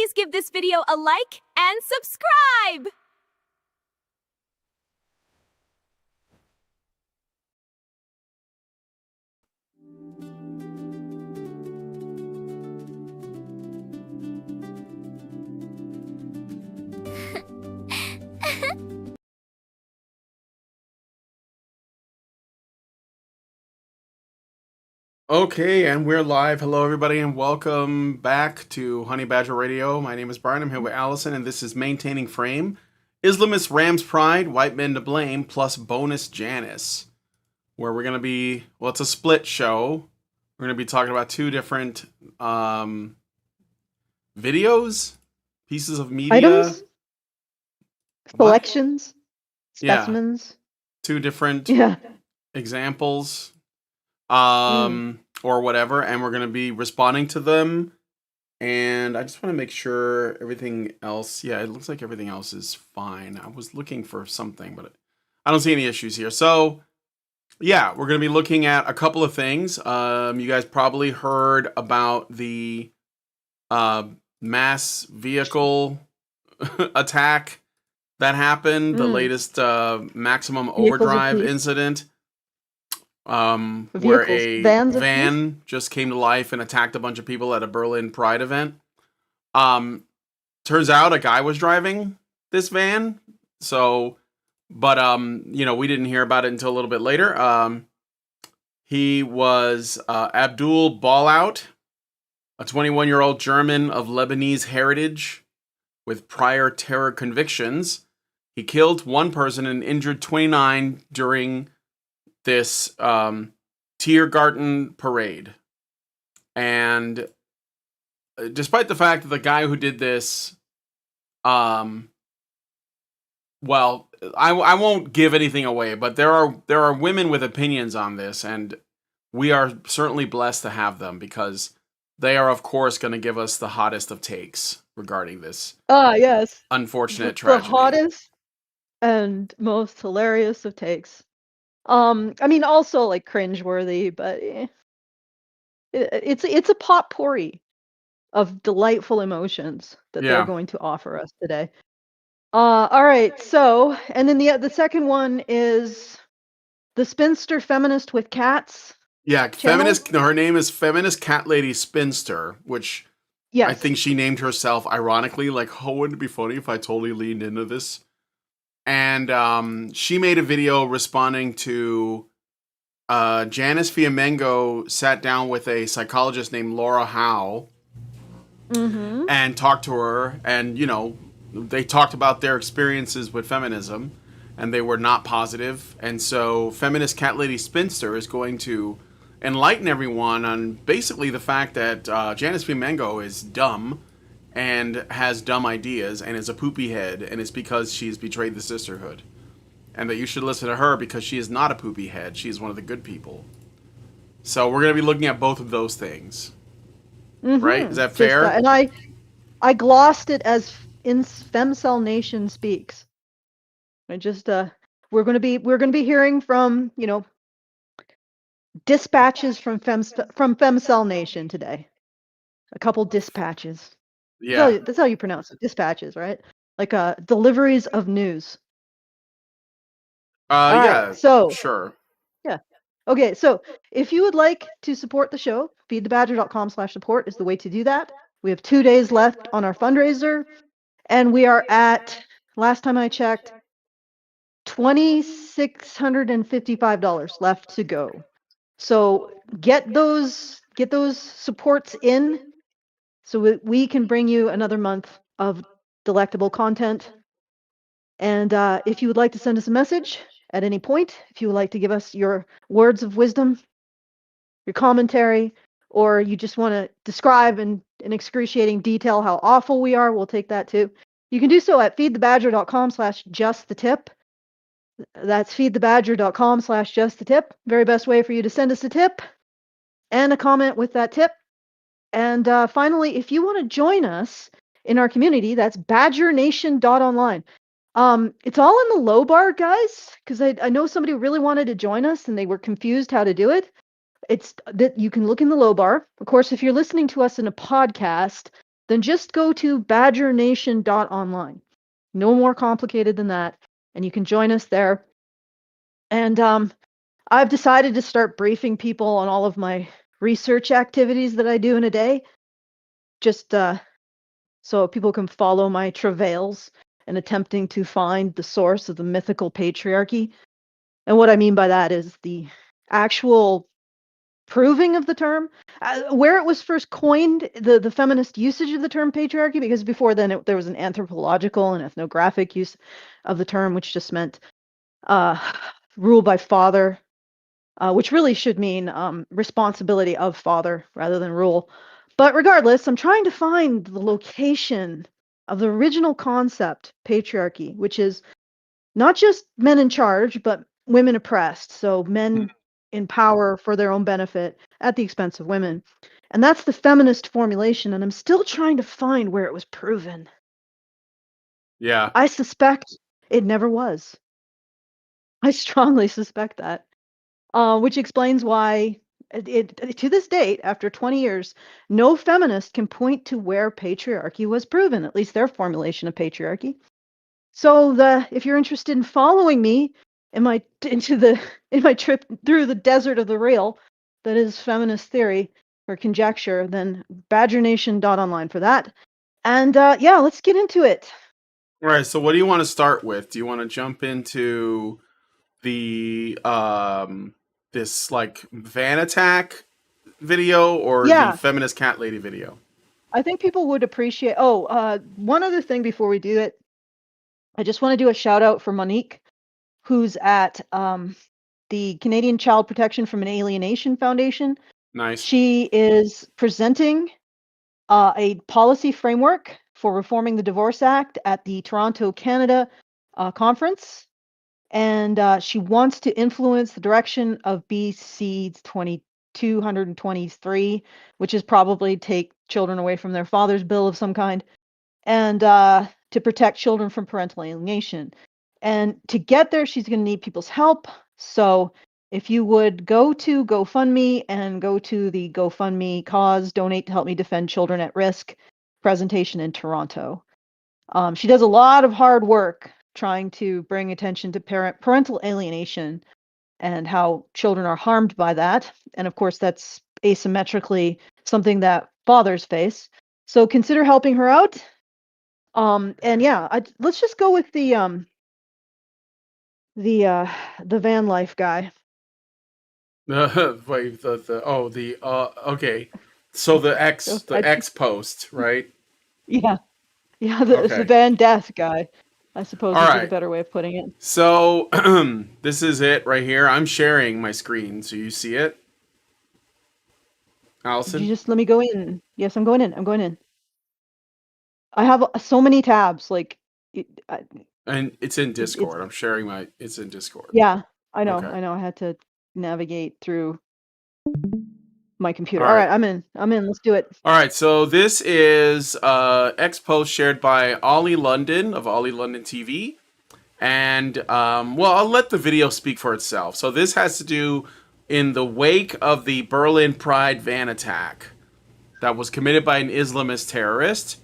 please give this video a like and subscribe! Okay, and we're live. Hello, everybody, and welcome back to Honey Badger Radio. My name is Brian. I'm here with Allison, and this is Maintaining Frame. Islamist Rams Pride, White Men to Blame, plus bonus Janice, where we're going to be, well, it's a split show. We're going to be talking about two different videos, pieces of media. Items? Selections? Specimens? Two different examples. Or whatever, and we're going to be responding to them, and I just want to make sure everything else, it looks like everything else is fine. I was looking for something, but I don't see any issues here. So, we're going to be looking at a couple of things. You guys probably heard about the mass vehicle attack that happened, the latest maximum overdrive incident. Where a van just came to life and attacked a bunch of people at a Berlin Pride event. Turns out a guy was driving this van. So, but, we didn't hear about it until a little bit later. He was, Abdul Ballout, a 21-year-old German of Lebanese heritage with prior terror convictions. He killed one person and injured 29 during this Tiergarten parade. And despite the fact that the guy who did this, I won't give anything away, but there are women with opinions on this, and we are certainly blessed to have them, because they are, of course, going to give us the hottest of takes regarding this unfortunate tragedy. The hottest and most hilarious of takes. Also like cringeworthy, but it's a potpourri of delightful emotions that they're going to offer us today. All right, so, and then the second one is the Spinster Feminist with Cats. Yeah, feminist. No, her name is Feminist Cat Lady Spinster, which I think she named herself ironically, like, oh, wouldn't it be funny if I totally leaned into this? And she made a video responding to Janice Fiamengo sat down with a psychologist named Laura Howe and talked to her, and they talked about their experiences with feminism, and they were not positive. And so Feminist Cat Lady Spinster is going to enlighten everyone on basically the fact that Janice Fiamengo is dumb and has dumb ideas and is a poopy head, and it's because she's betrayed the sisterhood, and that you should listen to her because she is not a poopy head. She is one of the good people. So we're going to be looking at both of those things, right? Is that fair? And I glossed it as in Femcell Nation speaks. I just we're going to be hearing from dispatches from Femcell Nation today. A couple dispatches. Yeah, that's how you pronounce it. Dispatches, right? Like deliveries of news. right, so sure. Yeah. Okay, so if you would like to support the show, feedthebadger.com/support is the way to do that. We have 2 days left on our fundraiser, and we are at, last time I checked, $2,655 left to go. So get those supports in, so we can bring you another month of delectable content. And if you would like to send us a message at any point, if you would like to give us your words of wisdom, your commentary, or you just want to describe in excruciating detail how awful we are, we'll take that too. You can do so at feedthebadger.com/justthetip. That's feedthebadger.com/justthetip. Very best way for you to send us a tip and a comment with that tip. And finally, if you want to join us in our community, that's badgernation.online. It's all in the low bar, guys, because I know somebody really wanted to join us and they were confused how to do it. It's that you can look in the low bar. Of course, if you're listening to us in a podcast, then just go to badgernation.online. No more complicated than that. And you can join us there. And I've decided to start briefing people on all of my research activities that I do in a day, just so people can follow my travails in attempting to find the source of the mythical patriarchy. And what I mean by that is the actual proving of the term, where it was first coined, the feminist usage of the term patriarchy, because before then there was an anthropological and ethnographic use of the term, which just meant rule by father, which really should mean responsibility of father rather than rule. But regardless, I'm trying to find the location of the original concept, patriarchy, which is not just men in charge, but women oppressed. So men in power for their own benefit at the expense of women. And that's the feminist formulation. And I'm still trying to find where it was proven. Yeah. I suspect it never was. I strongly suspect that. Which explains why, to this date, after 20 years, no feminist can point to where patriarchy was proven, at least their formulation of patriarchy. So if you're interested in following me in my trip through the desert of the real, that is feminist theory or conjecture, then badgernation.online for that. And yeah, let's get into it. All right. So what do you want to start with? Do you want to jump into the this like van attack video or the Yeah, feminist cat lady video? I think people would appreciate. Oh, one other thing before we do it, I just want to do a shout out for Monique, who's at the Canadian Child Protection from Alienation Foundation. Nice. She is presenting a policy framework for reforming the Divorce Act at the Toronto, Canada conference. And she wants to influence the direction of BC 2223, which is probably take children away from their father's bill of some kind, and to protect children from parental alienation. And to get there, she's going to need people's help. So if you would go to GoFundMe and go to the GoFundMe cause, donate to help me defend children at risk presentation in Toronto. She does a lot of hard work trying to bring attention to parental alienation and how children are harmed by that. And of course, that's asymmetrically something that fathers face. So consider helping her out. And yeah, let's just go with the van life guy. Wait, okay. So the X post, right? Yeah, the Okay. van death guy, I suppose All would be the right. better way of putting it. So this is it right here. I'm sharing my screen so you see it. Did Allison? you just let me go in? Yes, I'm going in. I'm going in. I have so many tabs. Like, And it's in it's Discord. I'm sharing it's in Discord. yeah. I know. Okay. I know. I had to navigate through my computer. All All right. right, I'm in. I'm in. Let's do it. All right, so this is X post shared by Ollie London of Ollie London TV. And, well, I'll let the video speak for itself. So this has to do in the wake of the Berlin Pride van attack that was committed by an Islamist terrorist.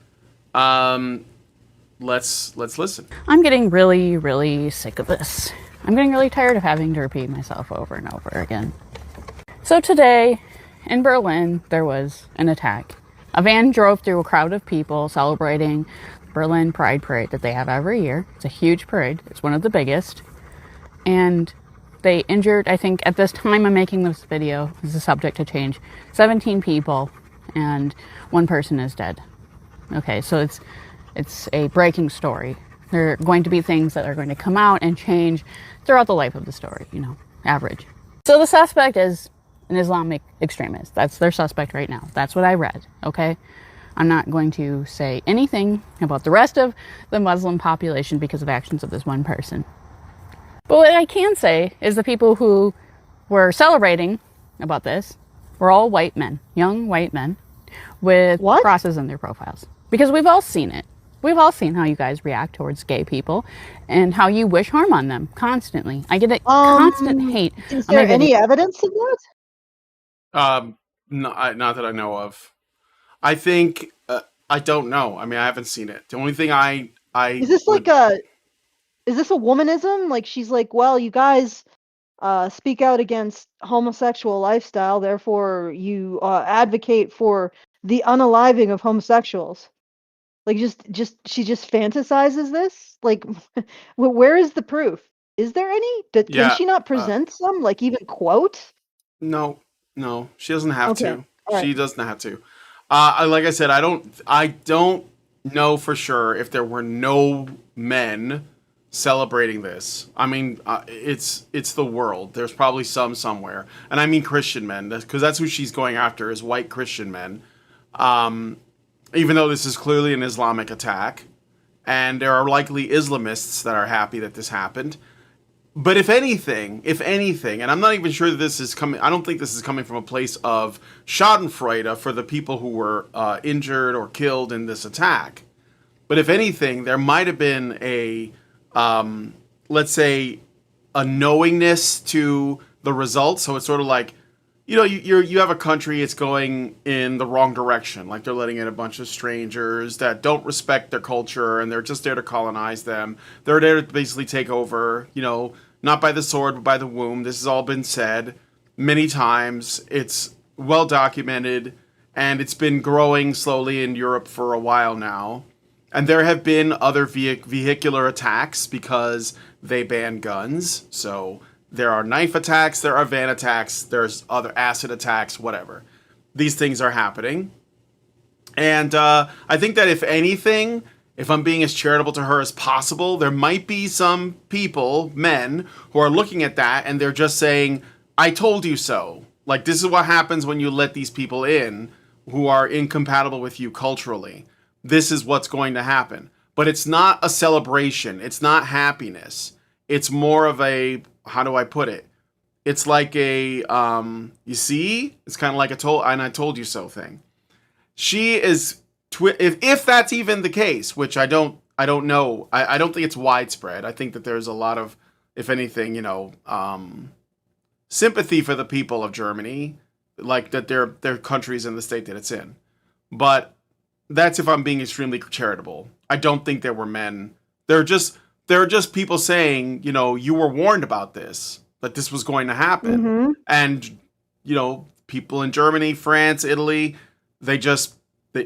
Let's listen. I'm getting really, really sick of this. I'm getting really tired of having to repeat myself over and over again. So today, in Berlin, there was an attack. A van drove through a crowd of people celebrating the Berlin Pride Parade that they have every year. It's a huge parade. It's one of the biggest. And they injured, I think, at this time I'm making this video, this is subject to change, 17 people, and one person is dead. Okay, so it's a breaking story. There are going to be things that are going to come out and change throughout the life of the story, average. So the suspect is an Islamic extremist. That's their suspect right now. That's what I read, okay? I'm not going to say anything about the rest of the Muslim population because of actions of this one person. But what I can say is the people who were celebrating about this were all white men, young white men with crosses in their profiles. Because we've all seen it. We've all seen how you guys react towards gay people and how you wish harm on them constantly. I get constant hate. Is there any evidence of that? Not that I know of. I think I don't know. I mean, I haven't seen it. The only thing I Is this would, is this a womanism? Like she's like, well, you guys speak out against homosexual lifestyle, therefore you advocate for the unaliving of homosexuals. Like just she just fantasizes this. Like, where is the proof? Is there any? Can yeah. she not present some? Like even quote? No, no, she doesn't have Okay, to. all right. She doesn't have to. Like I said, I don't know for sure if there were no men celebrating this. I mean, it's the world. There's probably some somewhere, and I mean Christian men, because that's who she's going after is white Christian men. Even though this is clearly an Islamic attack, and there are likely Islamists that are happy that this happened. But if anything, and I'm not even sure that this is coming, I don't think this is coming from a place of schadenfreude for the people who were injured or killed in this attack. But if anything, there might have been let's say, a knowingness to the results. So it's sort of like, you have a country, it's going in the wrong direction. Like they're letting in a bunch of strangers that don't respect their culture and they're just there to colonize them. They're there to basically take over, not by the sword, but by the womb. This has all been said many times. It's well documented and it's been growing slowly in Europe for a while now. And there have been other vehicular attacks because they ban guns. So there are knife attacks, there are van attacks, there's other acid attacks, whatever. These things are happening. And I think that if anything, if I'm being as charitable to her as possible, there might be some people, men, who are looking at that and they're just saying, I told you so. Like, this is what happens when you let these people in who are incompatible with you culturally. This is what's going to happen. But it's not a celebration. It's not happiness. It's more of a, how do I put it? It's like a, you see? It's kind of like I told you so thing. She is, if that's even the case, which I don't know. I don't think it's widespread. I think that there's a lot of, if anything, sympathy for the people of Germany, like that their countries in the state that it's in. But that's if I'm being extremely charitable. I don't think there were men. There are just people saying, you were warned about this, that this was going to happen. Mm-hmm. And, people in Germany, France, Italy,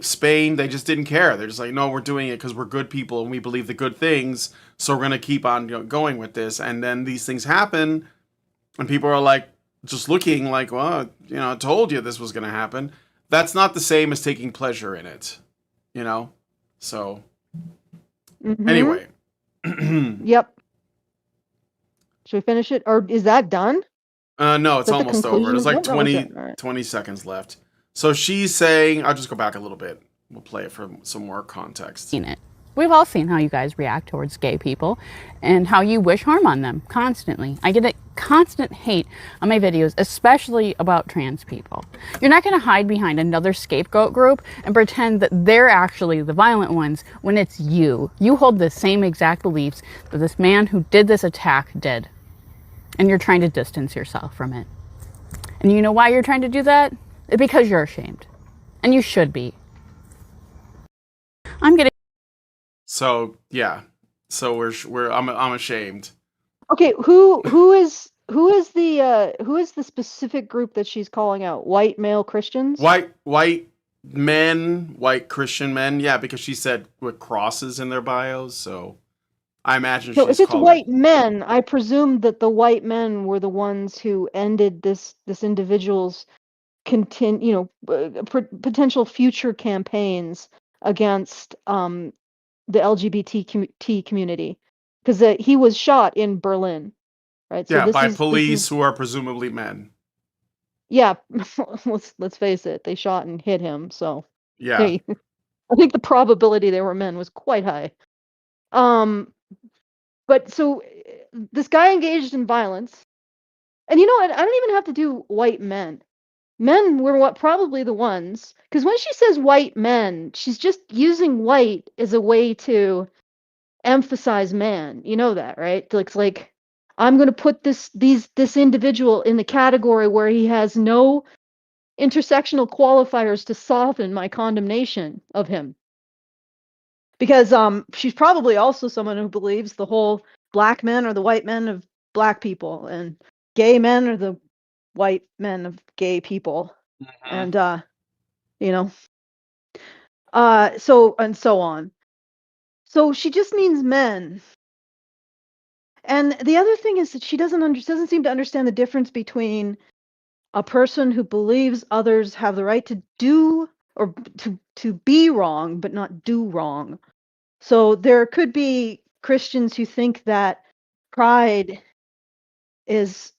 Spain, they just didn't care. They're just like, no, we're doing it because we're good people and we believe the good things. So we're going to keep on going with this. And then these things happen and people are like, just looking like, well, I told you this was going to happen. That's not the same as taking pleasure in it. So Mm-hmm. anyway. Yep. Should we finish it? Or is that done? No, it's almost over. There's like 20 right. seconds left. So she's saying, I'll just go back a little bit. We'll play it for some more context. Seen it. We've all seen how you guys react towards gay people and how you wish harm on them constantly. I get a constant hate on my videos, especially about trans people. You're not going to hide behind another scapegoat group and pretend that they're actually the violent ones when it's you. You hold the same exact beliefs that this man who did this attack did. And you're trying to distance yourself from it. And you know why you're trying to do that? It's because you're ashamed. And you should be. I'm getting. So yeah, so I'm ashamed. Okay, who is the specific group that she's calling out? White male Christians? White men, white Christian men. Yeah, because she said with crosses in their bios. So I imagine. So if it's white men, I presume that the white men were the ones who ended this individual's potential future campaigns against the LGBT community, because he was shot in Berlin, right? Yeah, so by police who are presumably men. Yeah, let's face it, they shot and hit him. So yeah, I think the probability they were men was quite high. But so this guy engaged in violence, and you know what? I don't even have to do white men. Men were probably the ones, because when she says white men, she's just using white as a way to emphasize man. You know that, right? It's like, I'm going to put this individual in the category where he has no intersectional qualifiers to soften my condemnation of him. Because she's probably also someone who believes the whole black men are the white men of black people, and gay men are the white men of gay people, and so and so on. So she just means men. And the other thing is that she doesn't seem to understand the difference between a person who believes others have the right to do or to be wrong but not do wrong. So there could be Christians who think that pride is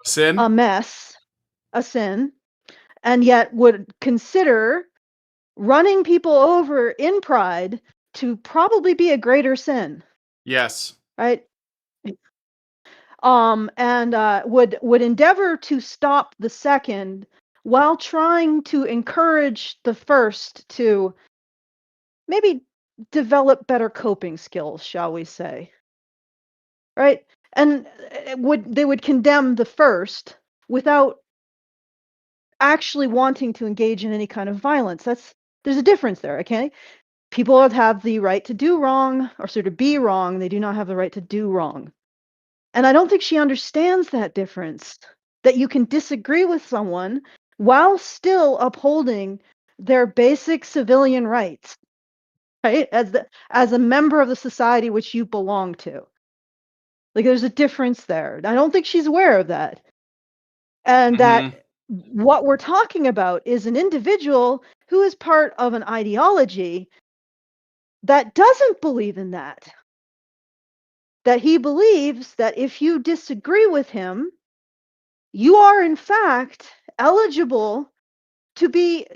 sin, a sin, and yet would consider running people over in pride to probably be a greater sin. Yes. Right? And would endeavor to stop the second while trying to encourage the first to maybe develop better coping skills, shall we say. Right? And they would condemn the first without actually wanting to engage in any kind of violence. There's a difference there, okay? People have the right to do wrong or sort of be wrong. They do not have the right to do wrong. And I don't think she understands that difference, that you can disagree with someone while still upholding their basic civilian rights, right? As a member of the society which you belong to. Like, there's a difference there. I don't think she's aware of that. And that what we're talking about is an individual who is part of an ideology that doesn't believe in that. That he believes that if you disagree with him, you are in fact eligible to be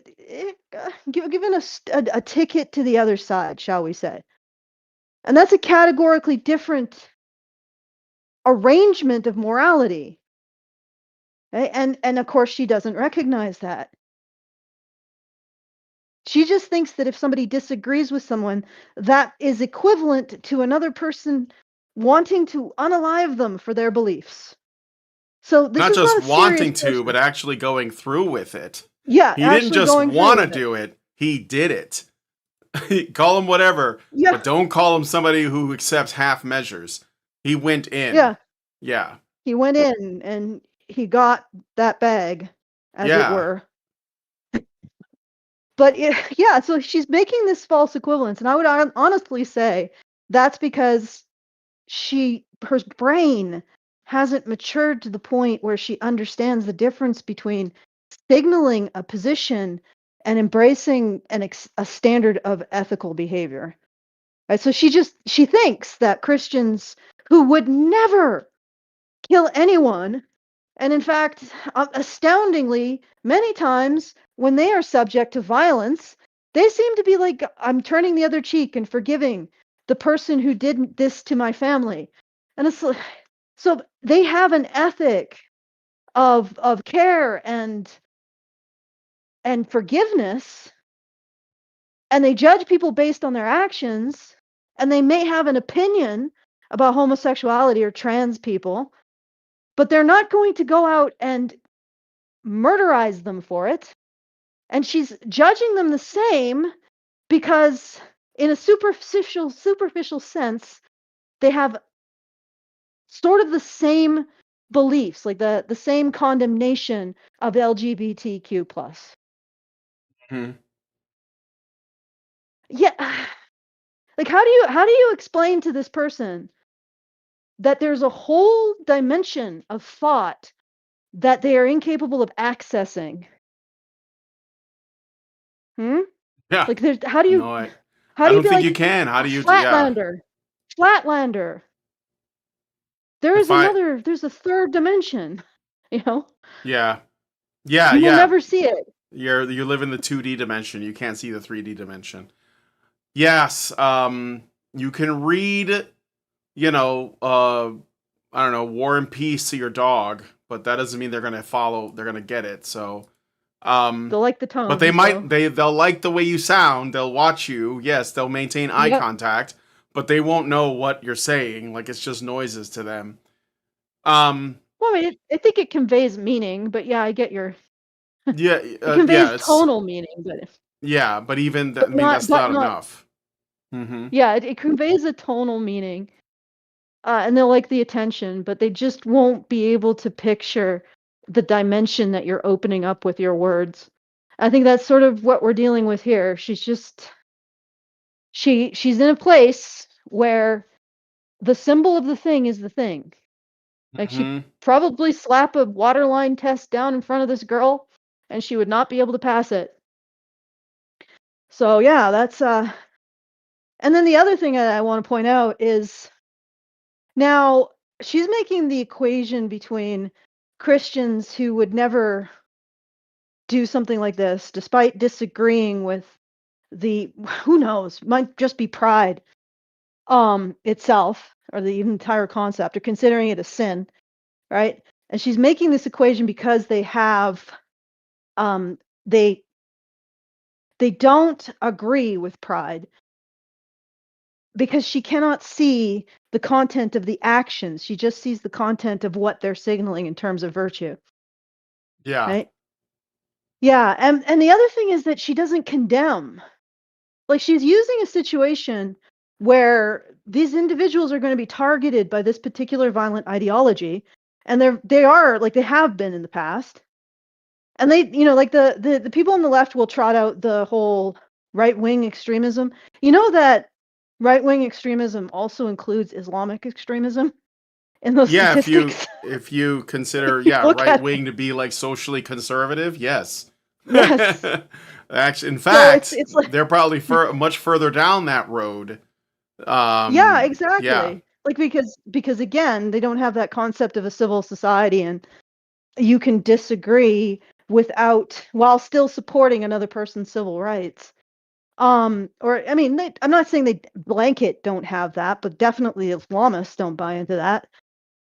given a ticket to the other side, shall we say. And that's a categorically different arrangement of morality. Okay? And of course, she doesn't recognize that. She just thinks that if somebody disagrees with someone, that is equivalent to another person wanting to unalive them for their beliefs. So this not is just not a wanting serious to, person. but actually going through with it. Yeah, he didn't just want to do it. He did it. Call him whatever, but don't call him somebody who accepts half measures. He went in. Yeah. He went in and he got that bag, as it were. But so she's making this false equivalence, and I would honestly say that's because her brain hasn't matured to the point where she understands the difference between signaling a position and embracing a standard of ethical behavior. Right? So she thinks that Christians who would never kill anyone, and in fact, astoundingly, many times when they are subject to violence, they seem to be like, I'm turning the other cheek and forgiving the person who did this to my family. And it's like, so they have an ethic of care and forgiveness, and they judge people based on their actions, and they may have an opinion about homosexuality or trans people, but they're not going to go out and murderize them for it. And she's judging them the same because in a superficial sense, they have sort of the same beliefs, like the same condemnation of LGBTQ plus. Yeah. Like, how do you explain to this person that there's a whole dimension of thought that they are incapable of accessing? Yeah. Like, there's how do you I how do you don't be think like you can. How do you Flatlander? There's a third dimension, you know? Yeah. You will never see it. You live in the 2D dimension. You can't see the 3D dimension. Yes, you can read, I don't know, War and Peace to your dog, but that doesn't mean they're gonna get it. So they'll like the tone. But they'll like the way you sound, they'll watch you, yes, they'll maintain eye contact, but they won't know what you're saying. Like, it's just noises to them. Well, I mean, I think it conveys meaning, but yeah, I get your it conveys tonal meaning, but Yeah, but even but that's not enough. Yeah, it conveys a tonal meaning, and they'll like the attention, but they just won't be able to picture the dimension that you're opening up with your words. I think that's sort of what we're dealing with here. She's in a place where the symbol of the thing is the thing. Like she probably slap a waterline test down in front of this girl, and she would not be able to pass it. So yeah, that's and then the other thing that I want to point out is now she's making the equation between Christians who would never do something like this, despite disagreeing with the, who knows, might just be pride itself, or the entire concept, or considering it a sin, right? And she's making this equation because they have they don't agree with pride, because she cannot see the content of the actions. She just sees the content of what they're signaling in terms of virtue. Yeah. Right? Yeah, and the other thing is that she doesn't condemn. Like, she's using a situation where these individuals are going to be targeted by this particular violent ideology, and they are, like, they have been in the past. And they, like the people on the left will trot out the whole right-wing extremism. You know that right-wing extremism also includes Islamic extremism in those statistics? If you consider right wing to be like socially conservative, yes. Yes. Actually, in fact, so it's like, they're probably much further down that road. yeah, exactly. Yeah. Like, because again, they don't have that concept of a civil society, and you can disagree while still supporting another person's civil rights. Or I mean, I'm not saying they blanket don't have that, but definitely Islamists don't buy into that.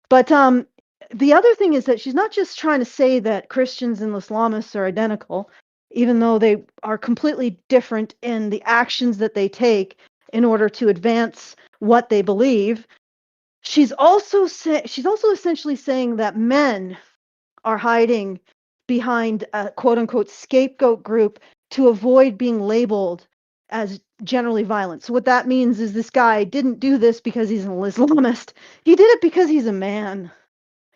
But the other thing is that she's not just trying to say that Christians and Islamists are identical, even though they are completely different in the actions that they take in order to advance what they believe. She's also essentially saying that men are hiding behind a quote unquote scapegoat group to avoid being labeled as generally violent. So what that means is this guy didn't do this because he's an Islamist. He did it because he's a man.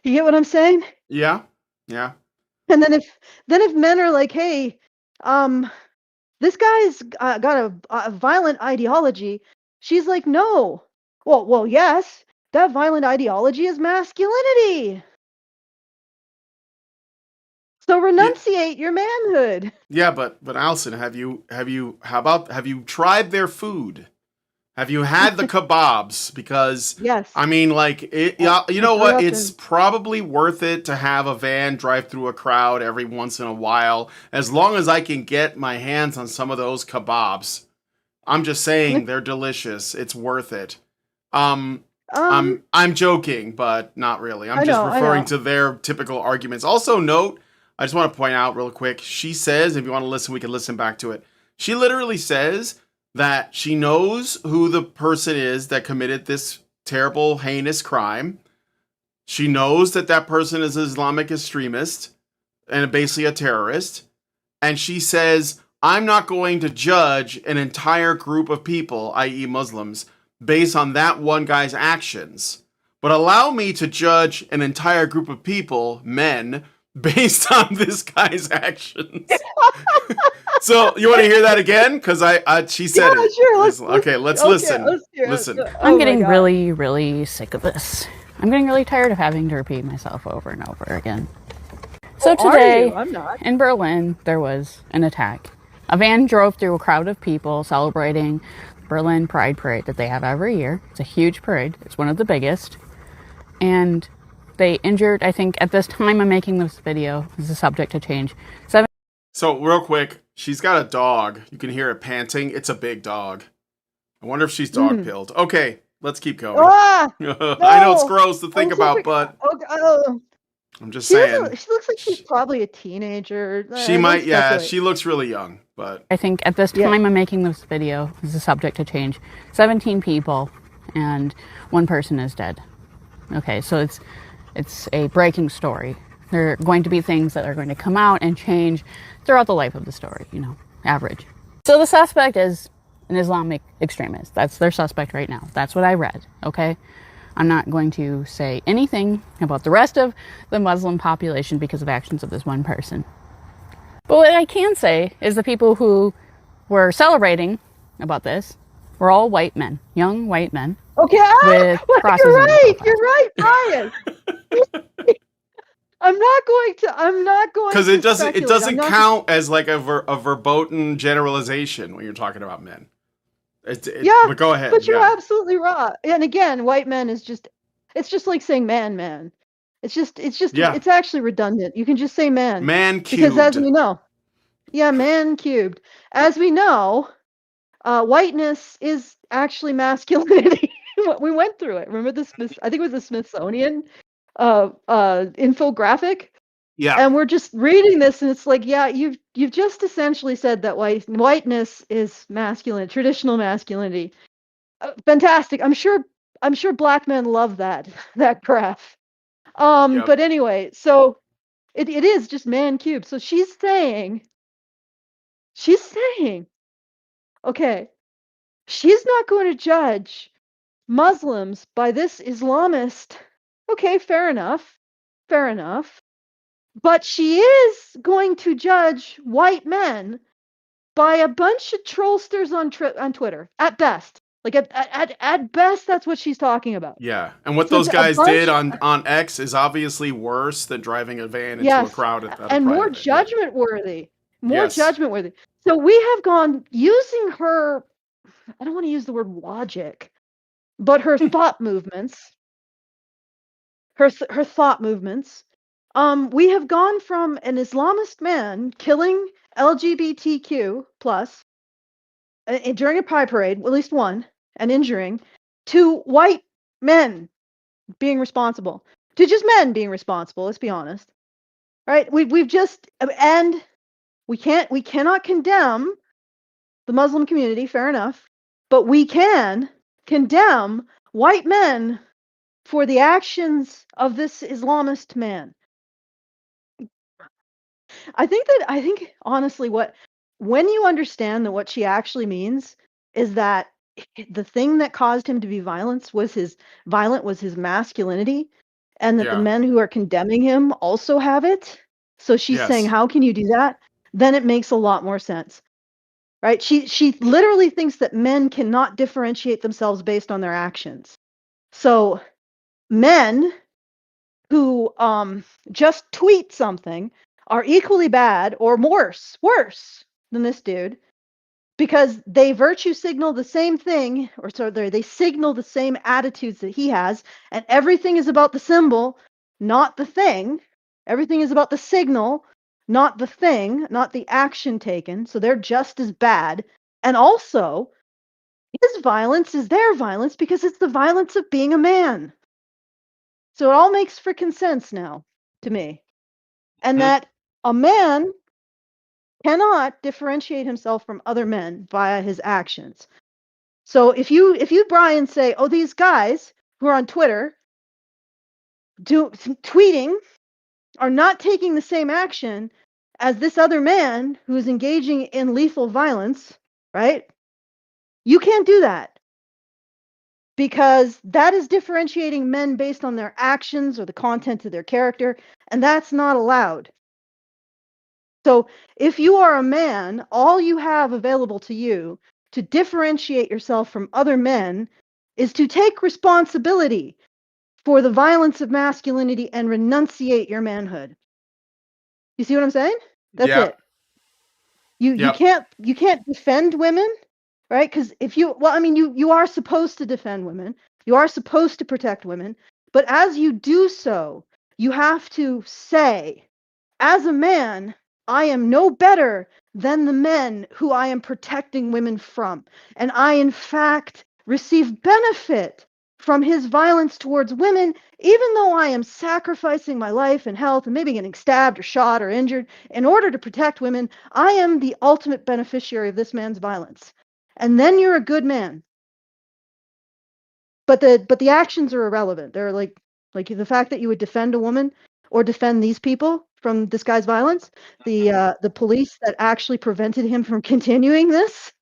You get what I'm saying? Yeah. Yeah. And then if men are like, hey, this guy's got a violent ideology, she's like, no. Well, yes, that violent ideology is masculinity. So renunciate your manhood. Yeah, but Alison, have you tried their food? Have you had the kebabs? Because yes, I mean, like, you know what? It's probably worth it to have a van drive through a crowd every once in a while, as long as I can get my hands on some of those kebabs. I'm just saying, they're delicious. It's worth it. I'm joking, but not really. I'm just referring to their typical arguments. Also, note, I just want to point out real quick, she says, if you want to listen, we can listen back to it. She literally says that she knows who the person is that committed this terrible, heinous crime. She knows that that person is an Islamic extremist and basically a terrorist. And she says, I'm not going to judge an entire group of people, i.e. Muslims, based on that one guy's actions. But allow me to judge an entire group of people, men, based on this guy's actions. So you want to hear that again? Because she said it. Sure, let's listen. Listen. I'm getting really, really sick of this. I'm getting really tired of having to repeat myself over and over again. So today, in Berlin, there was an attack. A van drove through a crowd of people celebrating Berlin Pride Parade that they have every year. It's a huge parade. It's one of the biggest. And they injured, I think, at this time I'm making this video, this is a subject to change. So real quick, she's got a dog. You can hear it panting. It's a big dog. I wonder if she's dog pilled. Okay, let's keep going. No! I know it's gross to think about, but I'm just saying. She looks like she's probably a teenager. She might, yeah. She looks really young, but I think at this time I'm making this video, this is a subject to change. 17 people, and one person is dead. Okay, so it's a breaking story. There are going to be things that are going to come out and change throughout the life of the story, average. So the suspect is an Islamic extremist. That's their suspect right now. That's what I read, okay? I'm not going to say anything about the rest of the Muslim population because of actions of this one person. But what I can say is the people who were celebrating about this were all white men, young white men. Okay, with crosses you're in right. their You're right, Brian. I'm not going to. Because it doesn't not count as like a verboten generalization when you're talking about men. Yeah, but go ahead. but you're Yeah. absolutely right. And again, white men is just, it's just like saying man. Yeah. It's actually redundant. You can just say man. Man Because as cubed. we know, yeah, man cubed. As we know, whiteness is actually masculinity. We went through it. Remember I think it was the Smithsonian infographic. Yeah. And we're just reading this, and it's like, yeah, you've just essentially said that whiteness is masculine, traditional masculinity. Fantastic. I'm sure black men love that graph. Yep. But anyway, so it is just man cubed. So she's saying, okay, she's not going to judge Muslims by this Islamist. Okay, fair enough. But she is going to judge white men by a bunch of trollsters on Twitter, at best. Like at best, that's what she's talking about. Yeah. And what So those it's a guys bunch- did on X is obviously worse than driving a van into a Yes, crowd at a and more private. judgment worthy. Yes. So we have gone using her, I don't want to use the word logic, but her thought movements. Her thought movements. We have gone from an Islamist man killing LGBTQ plus during a pride parade, at least one, and injuring, to white men being responsible, to just men being responsible. Let's be honest, right? We've just, and we cannot condemn the Muslim community. Fair enough, but we can condemn white men for the actions of this Islamist man. I think honestly, when you understand that what she actually means is that the thing that caused him to be violent was his masculinity, and that the men who are condemning him also have it. So she's saying, how can you do that? Then it makes a lot more sense. Right? She literally thinks that men cannot differentiate themselves based on their actions. So men who just tweet something are equally bad or worse than this dude, because they virtue signal the same thing, or so they signal the same attitudes that he has, and everything is about the symbol, not the thing. Everything is about the signal, not the thing, not the action taken. So they're just as bad. And also, his violence is their violence because it's the violence of being a man. So it all makes freaking sense now to me. And that a man cannot differentiate himself from other men via his actions. So if you Brian say, oh, these guys who are on Twitter tweeting are not taking the same action as this other man who is engaging in lethal violence, right? You can't do that, because that is differentiating men based on their actions or the content of their character, and that's not allowed. So if you are a man, all you have available to you to differentiate yourself from other men is to take responsibility for the violence of masculinity and renunciate your manhood. You see what I'm saying? That's it. You can't defend women, right? Because you are supposed to defend women. You are supposed to protect women. But as you do so, you have to say, as a man, I am no better than the men who I am protecting women from. And I, in fact, receive benefit from his violence towards women, even though I am sacrificing my life and health and maybe getting stabbed or shot or injured in order to protect women. I am the ultimate beneficiary of this man's violence. And then you're a good man. But the actions are irrelevant. They're like the fact that you would defend a woman or defend these people from disguised violence, the police that actually prevented him from continuing this,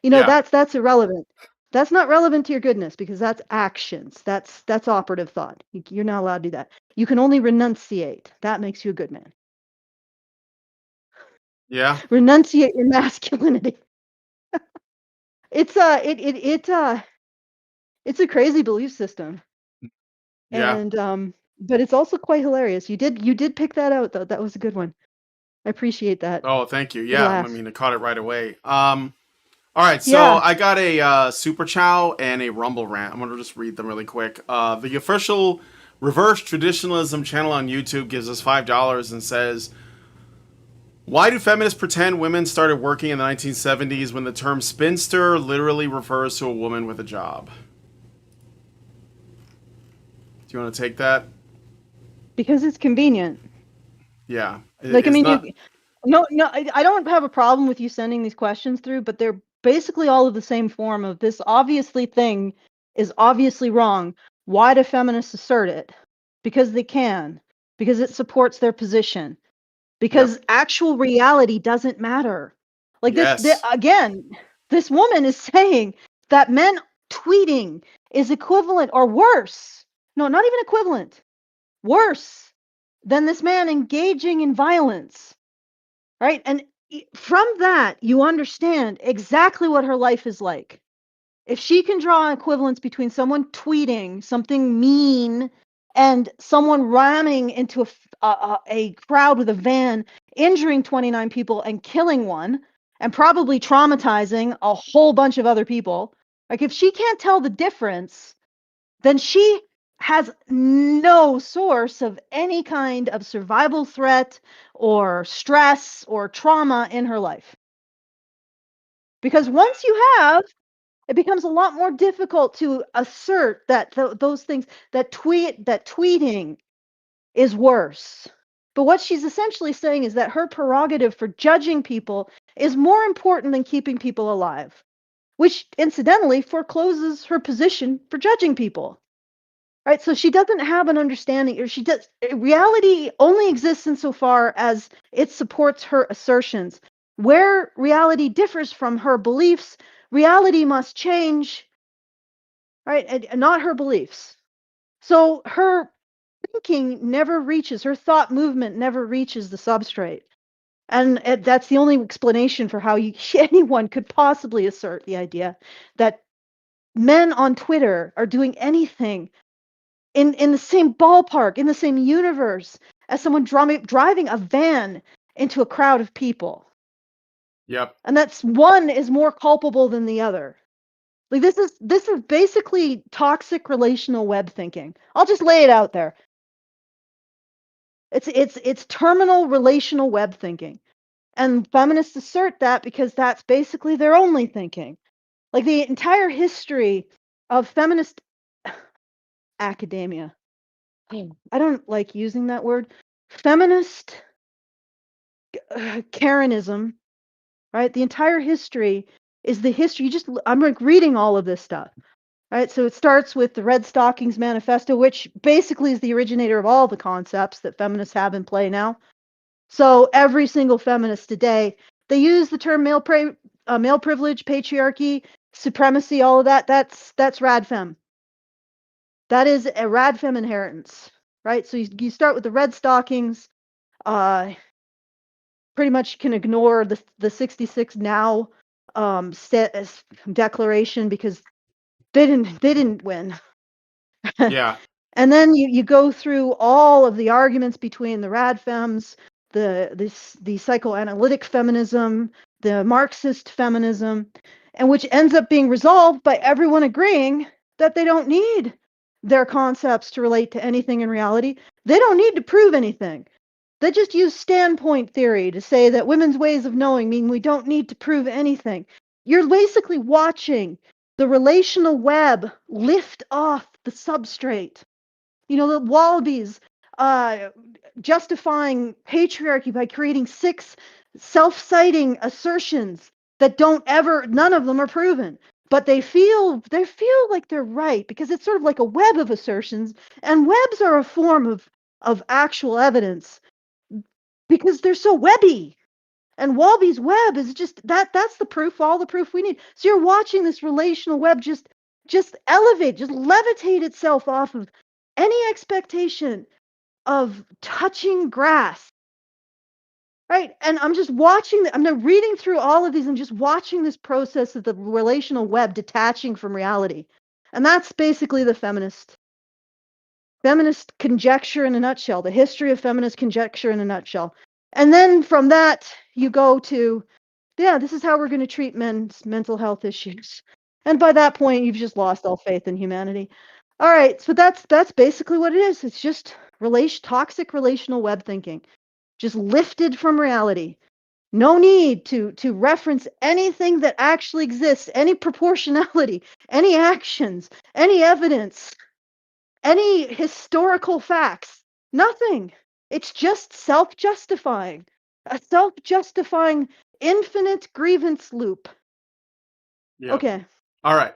that's irrelevant. That's not relevant to your goodness because that's actions. That's operative thought. You're not allowed to do that. You can only renunciate. That makes you a good man. Yeah. Renunciate your masculinity. It's a crazy belief system. Yeah. And but it's also quite hilarious. You did pick that out though. That was a good one. I appreciate that. Oh, thank you. Good Yeah, I laugh. mean, I caught it right away. All right, so Yeah. I got a Super Chow and a Rumble rant. I'm gonna just read them really quick. The official Reverse Traditionalism channel on YouTube gives us $5 and says, "Why do feminists pretend women started working in the 1970s when the term spinster literally refers to a woman with a job?" Do you want to take that? Because it's convenient. Yeah, Like, I it's mean, not. no, I don't have a problem with you sending these questions through, but they're basically all of the same form of this obviously thing is obviously wrong. Why do feminists assert it? Because they can. Because it supports their position. Because Yep. actual reality doesn't matter. Like Yes. again, this woman is saying that men tweeting is equivalent or worse. No, not even equivalent. Worse than this man engaging in violence. Right? And from that, you understand exactly what her life is like. If she can draw an equivalence between someone tweeting something mean and someone ramming into a crowd with a van, injuring 29 people and killing one, and probably traumatizing a whole bunch of other people, like if she can't tell the difference, then she has no source of any kind of survival threat or stress or trauma in her life. Because once you have, it becomes a lot more difficult to assert that those things, that tweeting is worse. But what she's essentially saying is that her prerogative for judging people is more important than keeping people alive, which incidentally forecloses her position for judging people. Right? So she doesn't have an understanding, or reality only exists insofar as it supports her assertions. Where reality differs from her beliefs, reality must change, right? And not her beliefs. So her thinking never reaches, her thought movement never reaches the substrate. And that's the only explanation for how anyone could possibly assert the idea that men on Twitter are doing anything in the same ballpark, in the same universe as someone driving a van into a crowd of people. Yep. And that's one is more culpable than the other. Like this is basically toxic relational web thinking. I'll just lay it out there. It's terminal relational web thinking. And feminists assert that because that's basically their only thinking. Like the entire history of feminist academia. I don't like using that word. Feminist Karenism, right? The entire history is the history. I'm like reading all of this stuff, right? So it starts with the Red Stockings Manifesto, which basically is the originator of all the concepts that feminists have in play now. So every single feminist today, they use the term male privilege, patriarchy, supremacy, all of that. That's radfem. That is a radfem inheritance, right? So you start with the Red Stockings. Pretty much can ignore the 66 now declaration because they didn't win. Yeah. And then you go through all of the arguments between the radfems, the psychoanalytic feminism, the Marxist feminism, and which ends up being resolved by everyone agreeing that they don't need their concepts to relate to anything in reality. They don't need to prove anything. They just use standpoint theory to say that women's ways of knowing mean we don't need to prove anything. You're basically watching the relational web lift off the substrate. The wallabies justifying patriarchy by creating 6 self-citing assertions that none of them are proven. But they feel like they're right because it's sort of like a web of assertions, and webs are a form of actual evidence. because they're so webby. And Walby's web is just that's the proof, all the proof we need. So you're watching this relational web just elevate, just levitate itself off of any expectation of touching grass. Right? And I'm just watching, I'm now reading through all of these and just watching this process of the relational web detaching from reality. And that's basically the feminist conjecture in a nutshell, the history of feminist conjecture in a nutshell. And then from that, you go to, this is how we're going to treat men's mental health issues. And by that point, you've just lost all faith in humanity. All right, so that's basically what it is. It's just toxic relational web thinking, just lifted from reality. No need to reference anything that actually exists, any proportionality, any actions, any evidence, any historical facts, nothing. It's just self-justifying, a self-justifying infinite grievance loop. Yeah. Okay. All right.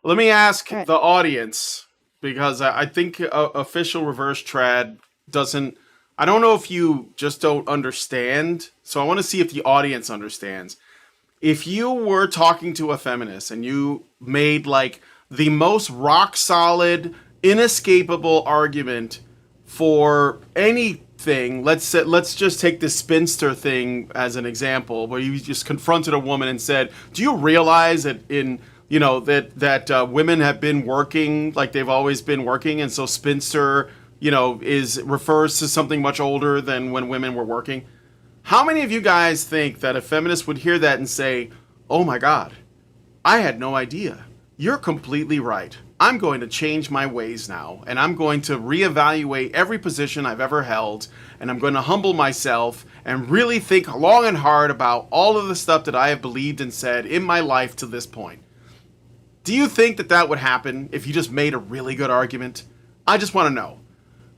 Let me ask the audience, because I think official reverse trad doesn't, I don't know if you just don't understand. So I want to see if the audience understands. If you were talking to a feminist and you made like the most rock solid, inescapable argument for anything, let's just take this spinster thing as an example, where you just confronted a woman and said, "Do you realize that that women have been working like they've always been working, and so spinster, refers to something much older than when women were working?" How many of you guys think that a feminist would hear that and say, "Oh my God, I had no idea. You're completely right. I'm going to change my ways now, and I'm going to reevaluate every position I've ever held, and I'm going to humble myself and really think long and hard about all of the stuff that I have believed and said in my life to this point." Do you think that that would happen if you just made a really good argument? I just want to know.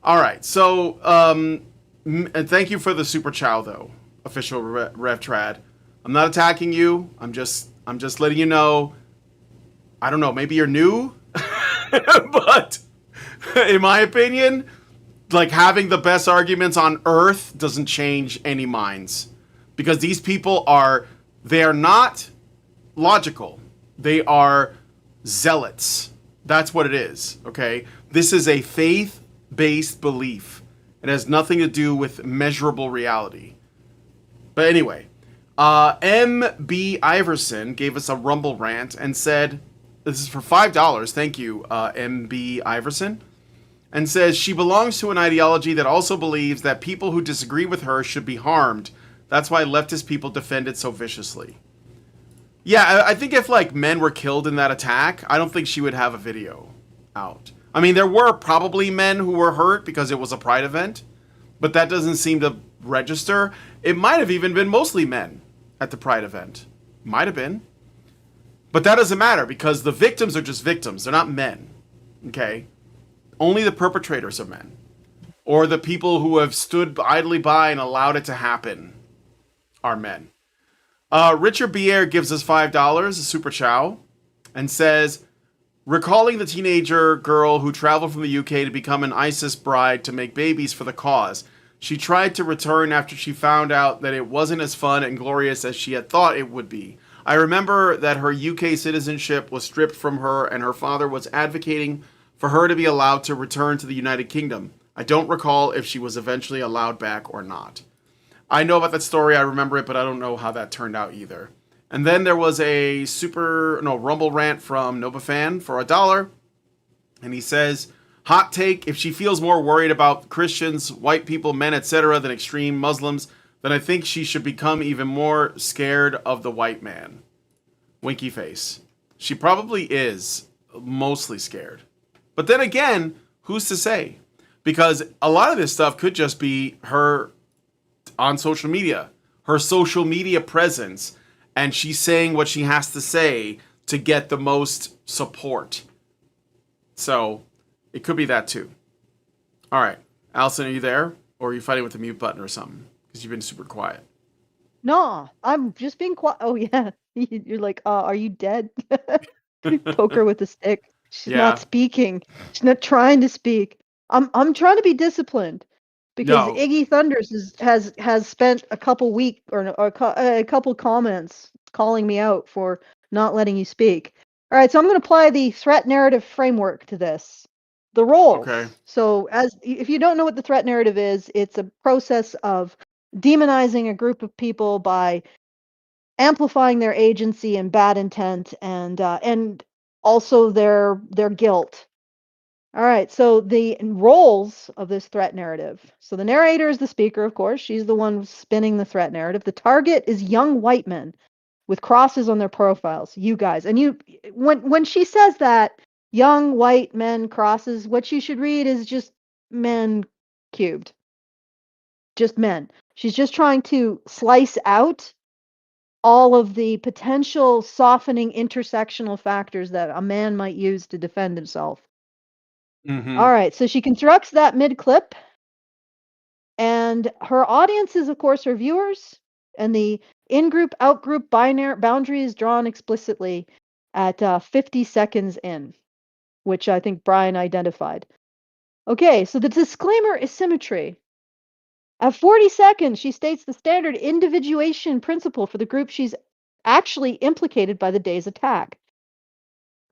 All right, so and thank you for the super chow though, official Rev Trad. I'm not attacking you. I'm just letting you know. I don't know. Maybe you're new, but in my opinion, like having the best arguments on earth doesn't change any minds, because these people they are not logical. They are zealots. That's what it is. Okay, this is a faith-based belief. It has nothing to do with measurable reality. But anyway, M.B. Iverson gave us a Rumble rant and said, this is for $5, thank you, M.B. Iverson, and says, she belongs to an ideology that also believes that people who disagree with her should be harmed. That's why leftist people defend it so viciously. Yeah, I think if like men were killed in that attack, I don't think she would have a video out. I mean, there were probably men who were hurt because it was a pride event, but that doesn't seem to register. It might have even been mostly men at the pride event. Might have been. But that doesn't matter, because the victims are just victims. They're not men. Okay? Only the perpetrators are men. Or the people who have stood idly by and allowed it to happen are men. Richard Bier gives us $5, a super chow, and says, recalling the teenager girl who traveled from the UK to become an ISIS bride to make babies for the cause. She tried to return after she found out that it wasn't as fun and glorious as she had thought it would be. I remember that her UK citizenship was stripped from her and her father was advocating for her to be allowed to return to the United Kingdom. I don't recall if she was eventually allowed back or not. I know about that story, I remember it, but I don't know how that turned out either. And then there was a Rumble rant from Nobafan for $1. And he says, hot take, if she feels more worried about Christians, white people, men, etc. than extreme Muslims, then I think she should become even more scared of the white man. Winky face. She probably is mostly scared. But then again, who's to say? Because a lot of this stuff could just be her on social media. Her social media presence. And she's saying what she has to say to get the most support. So, it could be that too. All right. Allison, are you there? Or are you fighting with the mute button or something? Because you've been super quiet. No, I'm just being quiet. Oh, yeah. You're like, are you dead? Poke her with a stick. She's not speaking. She's not trying to speak. I'm trying to be disciplined. because No. Iggy Thunders has spent a couple a couple comments calling me out for not letting you speak. All right, so I'm going to apply the threat narrative framework to this. The roles. Okay. So if you don't know what the threat narrative is, it's a process of demonizing a group of people by amplifying their agency and bad intent and also their guilt. All right, so the roles of this threat narrative. So the narrator is the speaker, of course. She's the one spinning the threat narrative. The target is young white men with crosses on their profiles. You guys, and when she says that, young white men crosses, what you should read is just men cubed. Just men. She's just trying to slice out all of the potential softening intersectional factors that a man might use to defend himself. Mm-hmm. All right, so she constructs that mid-clip, and her audience is, of course, her viewers, and the in-group, out-group boundary is drawn explicitly at 50 seconds in, which I think Brian identified. Okay, so the disclaimer is symmetry. At 40 seconds, she states the standard individuation principle for the group she's actually implicated by the day's attack.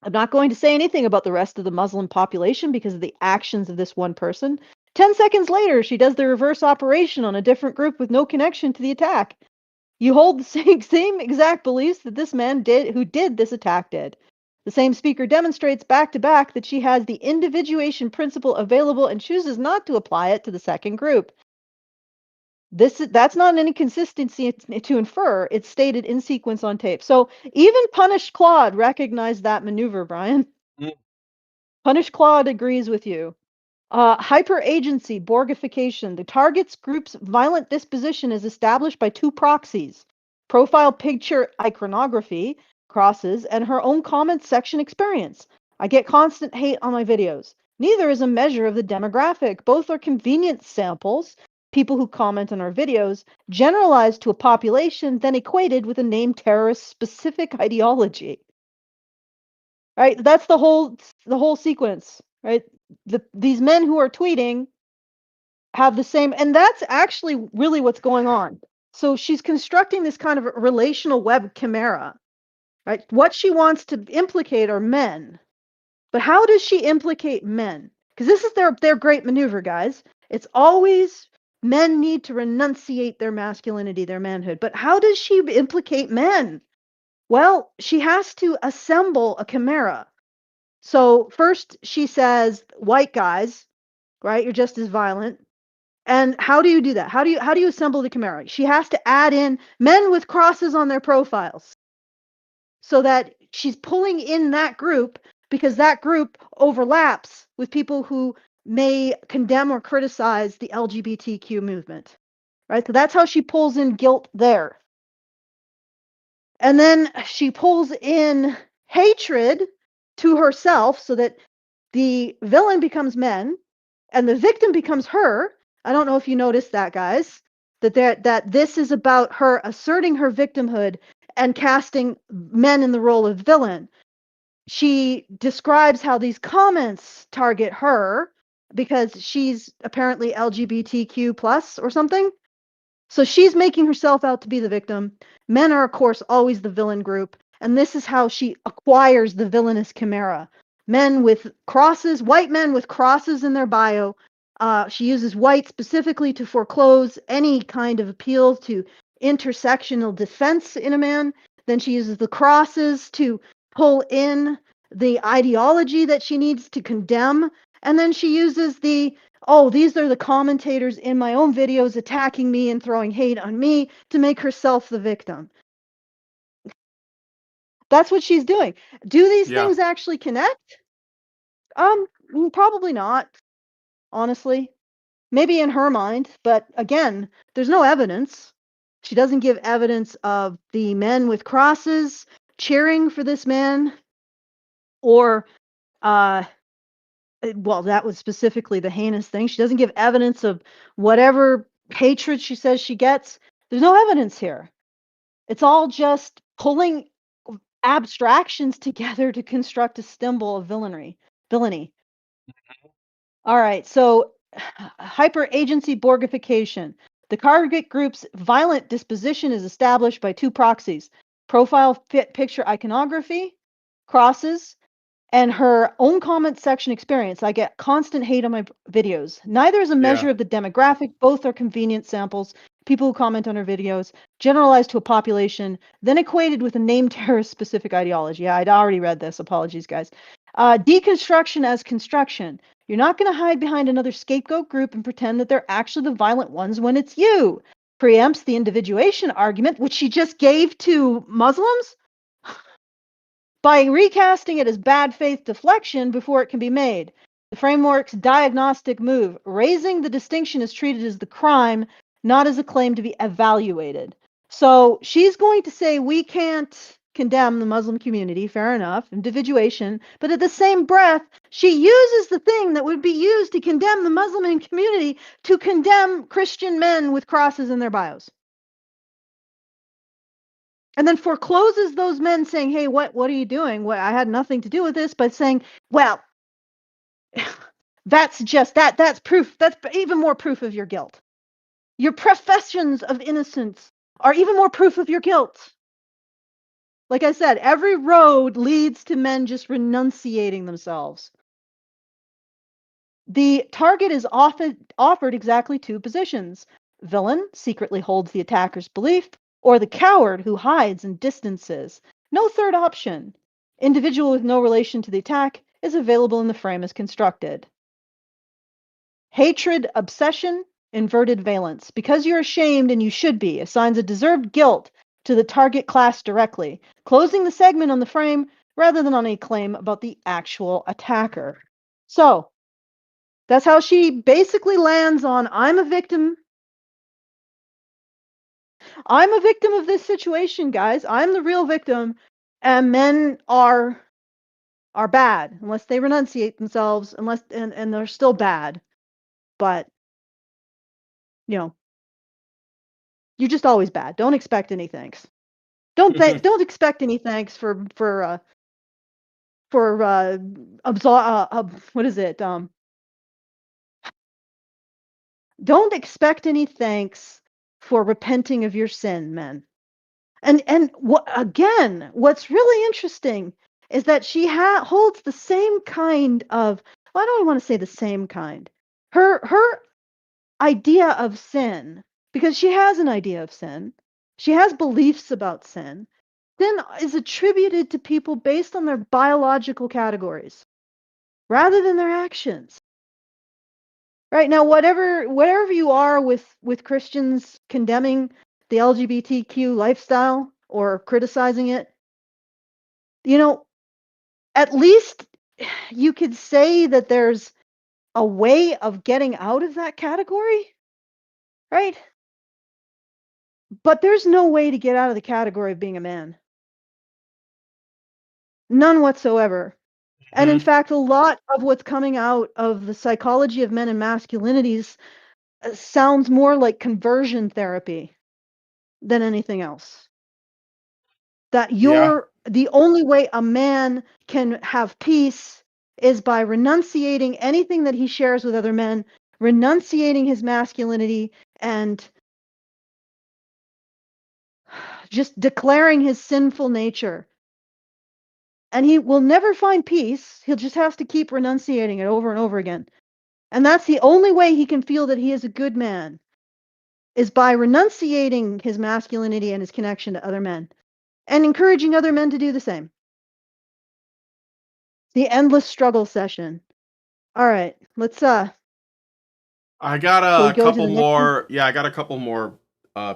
I'm not going to say anything about the rest of the Muslim population because of the actions of this one person. 10 seconds later, she does the reverse operation on a different group with no connection to the attack. You hold the same exact beliefs that this man who did this attack did. The same speaker demonstrates back to back that she has the individuation principle available and chooses not to apply it to the second group. That's not any consistency to infer. It's stated in sequence on tape. So even Punished Claude recognized that maneuver, Brian. Mm. Punished Claude agrees with you. Hyper-agency, Borgification. The target's group's violent disposition is established by two proxies. Profile picture iconography, crosses, and her own comment section experience. I get constant hate on my videos. Neither is a measure of the demographic. Both are convenient samples, people who comment on our videos, generalized to a population, then equated with a named terrorist specific ideology. Right? That's the whole sequence, right? These men who are tweeting have the same, and that's actually really what's going on. So she's constructing this kind of relational web chimera, right? What she wants to implicate are men. But how does she implicate men? Because this is their great maneuver, guys. It's always men need to renunciate their masculinity, their manhood. But how does she implicate men? Well, she has to assemble a chimera. So first she says, white guys, right? You're just as violent. And how do you do that? How do you assemble the chimera? She has to add in men with crosses on their profiles so that she's pulling in that group because that group overlaps with people who may condemn or criticize the LGBTQ movement, right? So that's how she pulls in guilt there. And then she pulls in hatred to herself so that the villain becomes men and the victim becomes her. I don't know if you noticed that, guys, that this is about her asserting her victimhood and casting men in the role of villain. She describes how these comments target her because she's apparently LGBTQ plus or something. So she's making herself out to be the victim. Men are, of course, always the villain group. And this is how she acquires the villainous chimera. Men with crosses, white men with crosses in their bio. She uses white specifically to foreclose any kind of appeal to intersectional defense in a man. Then she uses the crosses to pull in the ideology that she needs to condemn. And then she uses these are the commentators in my own videos attacking me and throwing hate on me to make herself the victim. That's what she's doing. Do these things actually connect? Probably not, honestly. Maybe in her mind, but again, there's no evidence. She doesn't give evidence of the men with crosses cheering for this man or well, that was specifically the heinous thing. She doesn't give evidence of whatever hatred she says she gets. There's no evidence here. It's all just pulling abstractions together to construct a symbol of villainy. All right, so hyper-agency Borgification. The target group's violent disposition is established by two proxies: profile picture iconography, crosses, and her own comment section experience. I get constant hate on my videos. Neither is a measure of the demographic. Both are convenient samples. People who comment on her videos, generalized to a population, then equated with a named terrorist-specific ideology. Yeah, I'd already read this. Apologies, guys. Deconstruction as construction. You're not going to hide behind another scapegoat group and pretend that they're actually the violent ones when it's you. Preempts the individuation argument, which she just gave to Muslims, by recasting it as bad faith deflection before it can be made. The framework's diagnostic move. Raising the distinction is treated as the crime, not as a claim to be evaluated. So she's going to say we can't condemn the Muslim community, fair enough, individuation, but at the same breath, she uses the thing that would be used to condemn the Muslim community to condemn Christian men with crosses in their bios. And then forecloses those men saying, hey, what are you doing? What, I had nothing to do with this, by saying, well, that's just that's proof. That's even more proof of your guilt. Your professions of innocence are even more proof of your guilt. Like I said, every road leads to men just renunciating themselves. The target is often offered exactly two positions. Villain secretly holds the attacker's belief, or the coward who hides and distances. No third option. Individual with no relation to the attack is available in the frame as constructed. Hatred, obsession, inverted valence. Because you're ashamed, and you should be, assigns a deserved guilt to the target class directly, closing the segment on the frame rather than on a claim about the actual attacker. So, that's how she basically lands on, I'm a victim. I'm a victim of this situation, guys. I'm the real victim, and men are bad unless they renunciate themselves, and they're still bad. But you're just always bad. Don't expect any thanks. Don't expect any thanks for what is it? Don't expect any thanks for repenting of your sin, men. And what's really interesting is that she holds the same kind of, well, I don't want to say the same kind. Her idea of sin, because she has an idea of sin. She has beliefs about sin. Sin is attributed to people based on their biological categories rather than their actions. Right now, whatever you are with Christians condemning the LGBTQ lifestyle or criticizing it, at least you could say that there's a way of getting out of that category, right? But there's no way to get out of the category of being a man. None whatsoever. And in fact, a lot of what's coming out of the psychology of men and masculinities sounds more like conversion therapy than anything else. That the only way a man can have peace is by renunciating anything that he shares with other men, renunciating his masculinity, and just declaring his sinful nature. And he will never find peace. He'll just have to keep renunciating it over and over again. And that's the only way he can feel that he is a good man, is by renunciating his masculinity and his connection to other men, and encouraging other men to do the same. The endless struggle session. All right, let's I got a couple more. Yeah, I got a couple more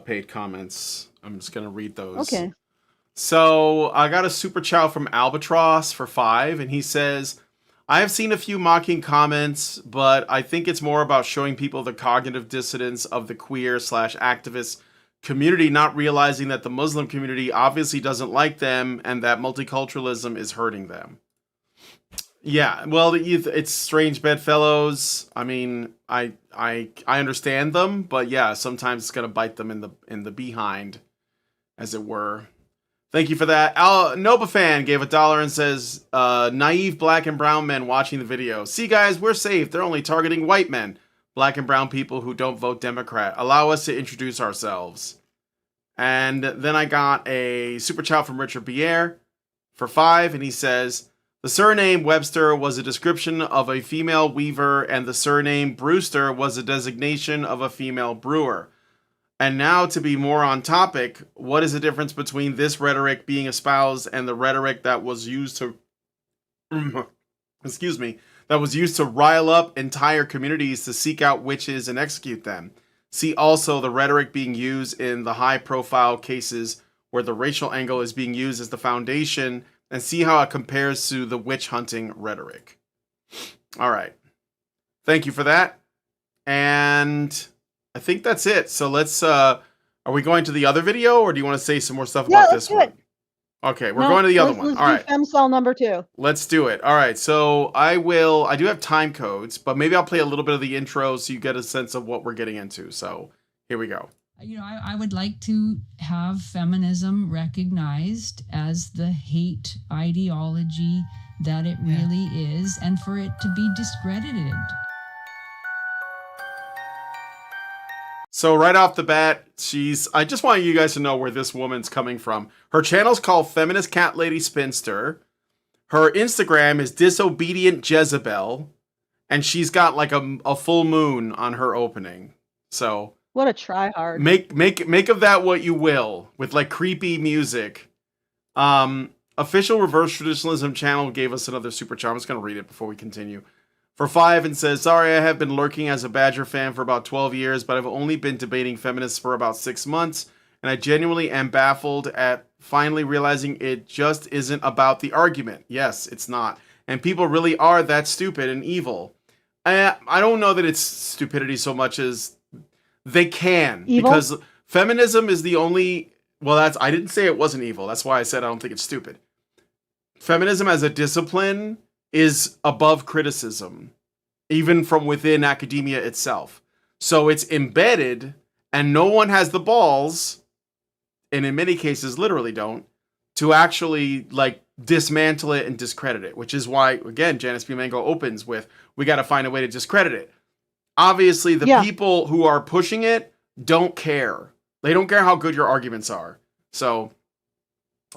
paid comments. I'm just gonna read those. Okay. So I got a super chow from Albatross for 5, and he says, I have seen a few mocking comments, but I think it's more about showing people the cognitive dissonance of the queer/activist community, not realizing that the Muslim community obviously doesn't like them and that multiculturalism is hurting them. Yeah, well, it's strange bedfellows. I mean, I understand them, but yeah, sometimes it's gonna bite them in the behind, as it were. Thank you for that. Nobafan gave $1 and says, naive black and brown men watching the video. See, guys, we're safe. They're only targeting white men. Black and brown people who don't vote Democrat. Allow us to introduce ourselves. And then I got a super chat from Richard Pierre for 5, and he says, the surname Webster was a description of a female weaver, and the surname Brewster was a designation of a female brewer. And now, to be more on topic, what is the difference between this rhetoric being espoused and the rhetoric that was used to excuse me, that was used to rile up entire communities to seek out witches and execute them? See also the rhetoric being used in the high-profile cases where the racial angle is being used as the foundation, and see how it compares to the witch-hunting rhetoric. All right. Thank you for that. And I think that's it. So let's, are we going to the other video, or do you want to say some more stuff about this one? Okay, we're going to the other one. All right. FemCell number 2. Let's do it. All right. So I do have time codes, but maybe I'll play a little bit of the intro so you get a sense of what we're getting into. So here we go. You know, I would like to have feminism recognized as the hate ideology that it really is, and for it to be discredited. So right off the bat, I just want you guys to know where this woman's coming from. Her channel's called Feminist Cat Lady Spinster. Her Instagram is Disobedient Jezebel. And she's got like a full moon on her opening. So what a tryhard. Make of that what you will, with like creepy music. Official Reverse Traditionalism channel gave us another super chat. I'm just going to read it before we continue. For 5, and says, sorry, I have been lurking as a Badger fan for about 12 years, but I've only been debating feminists for about 6 months, and I genuinely am baffled at finally realizing it just isn't about the argument. Yes, it's not. And people really are that stupid and evil. I don't know that it's stupidity so much as they can. Evil? Because feminism is the only... Well, I didn't say it wasn't evil. That's why I said I don't think it's stupid. Feminism as a discipline is above criticism, even from within academia itself. So it's embedded, and no one has the balls, and in many cases literally don't, to actually like dismantle it and discredit it, which is why, again, Janice Fiamengo opens with, we got to find a way to discredit it. Obviously, the people who are pushing it don't care. They don't care how good your arguments are. So...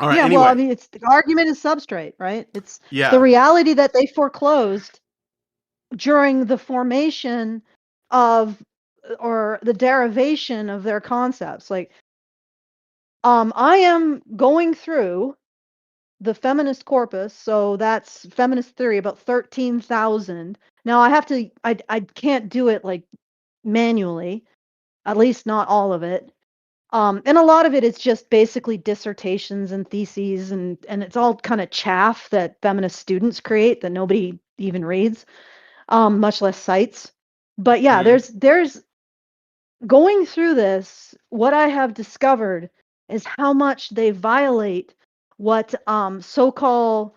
All right, anyway. Well, I mean, the argument is substrate, right? It's the reality that they foreclosed during the formation of, or the derivation of their concepts. Like, I am going through the feminist corpus, so that's feminist theory, about 13,000. Now I can't do it like manually, at least not all of it. And a lot of it is just basically dissertations and theses, and it's all kind of chaff that feminist students create that nobody even reads, much less cites. But yeah, there's going through this, what I have discovered is how much they violate what so-called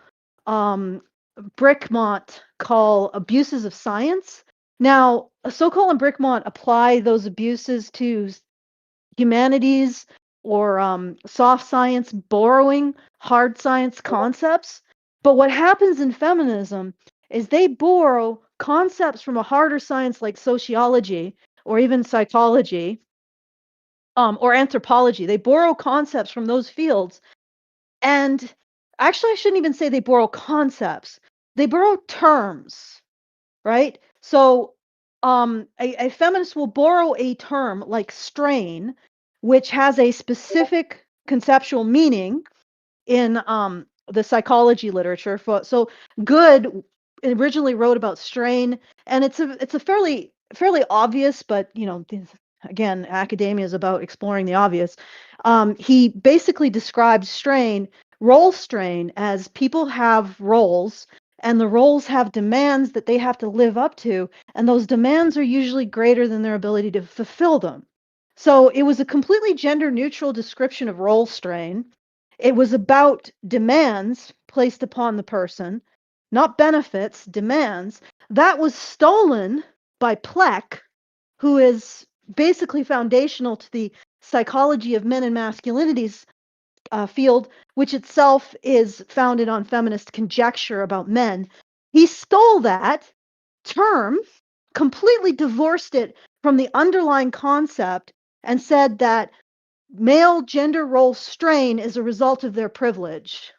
Brickmont call abuses of science. Now, Sokol and Brickmont apply those abuses to humanities or soft science, borrowing hard science concepts. But what happens in feminism is they borrow concepts from a harder science like sociology or even psychology or anthropology. They borrow concepts from those fields. And actually, I shouldn't even say they borrow concepts. They borrow terms, right? So a feminist will borrow a term like strain, which has a specific conceptual meaning in the psychology literature. So Good originally wrote about strain, and it's a fairly obvious, but again, academia is about exploring the obvious. He basically described role strain, as people have roles, and the roles have demands that they have to live up to, and those demands are usually greater than their ability to fulfill them. So it was a completely gender-neutral description of role strain. It was about demands placed upon the person, not benefits, demands. That was stolen by Pleck, who is basically foundational to the psychology of men and masculinities field, which itself is founded on feminist conjecture about men. He stole that term completely divorced it from the underlying concept and said that male gender role strain is a result of their privilege.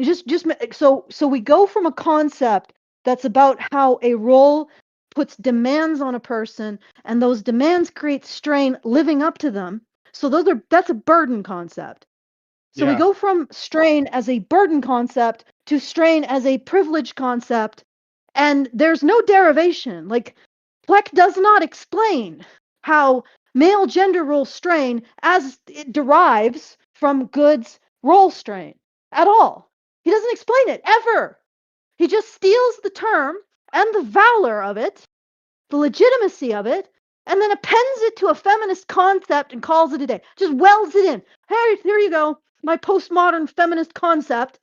So we go from a concept that's about how a role puts demands on a person, and those demands create strain living up to them. So that's a burden concept. So we go from strain as a burden concept to strain as a privilege concept, and there's no derivation. Like, Fleck does not explain how male gender role strain as it derives from goods role strain at all. He doesn't explain it ever. He just steals the term and the valor of it, the legitimacy of it, and then appends it to a feminist concept and calls it a day. Just welds it in. Hey, here you go, my postmodern feminist concept.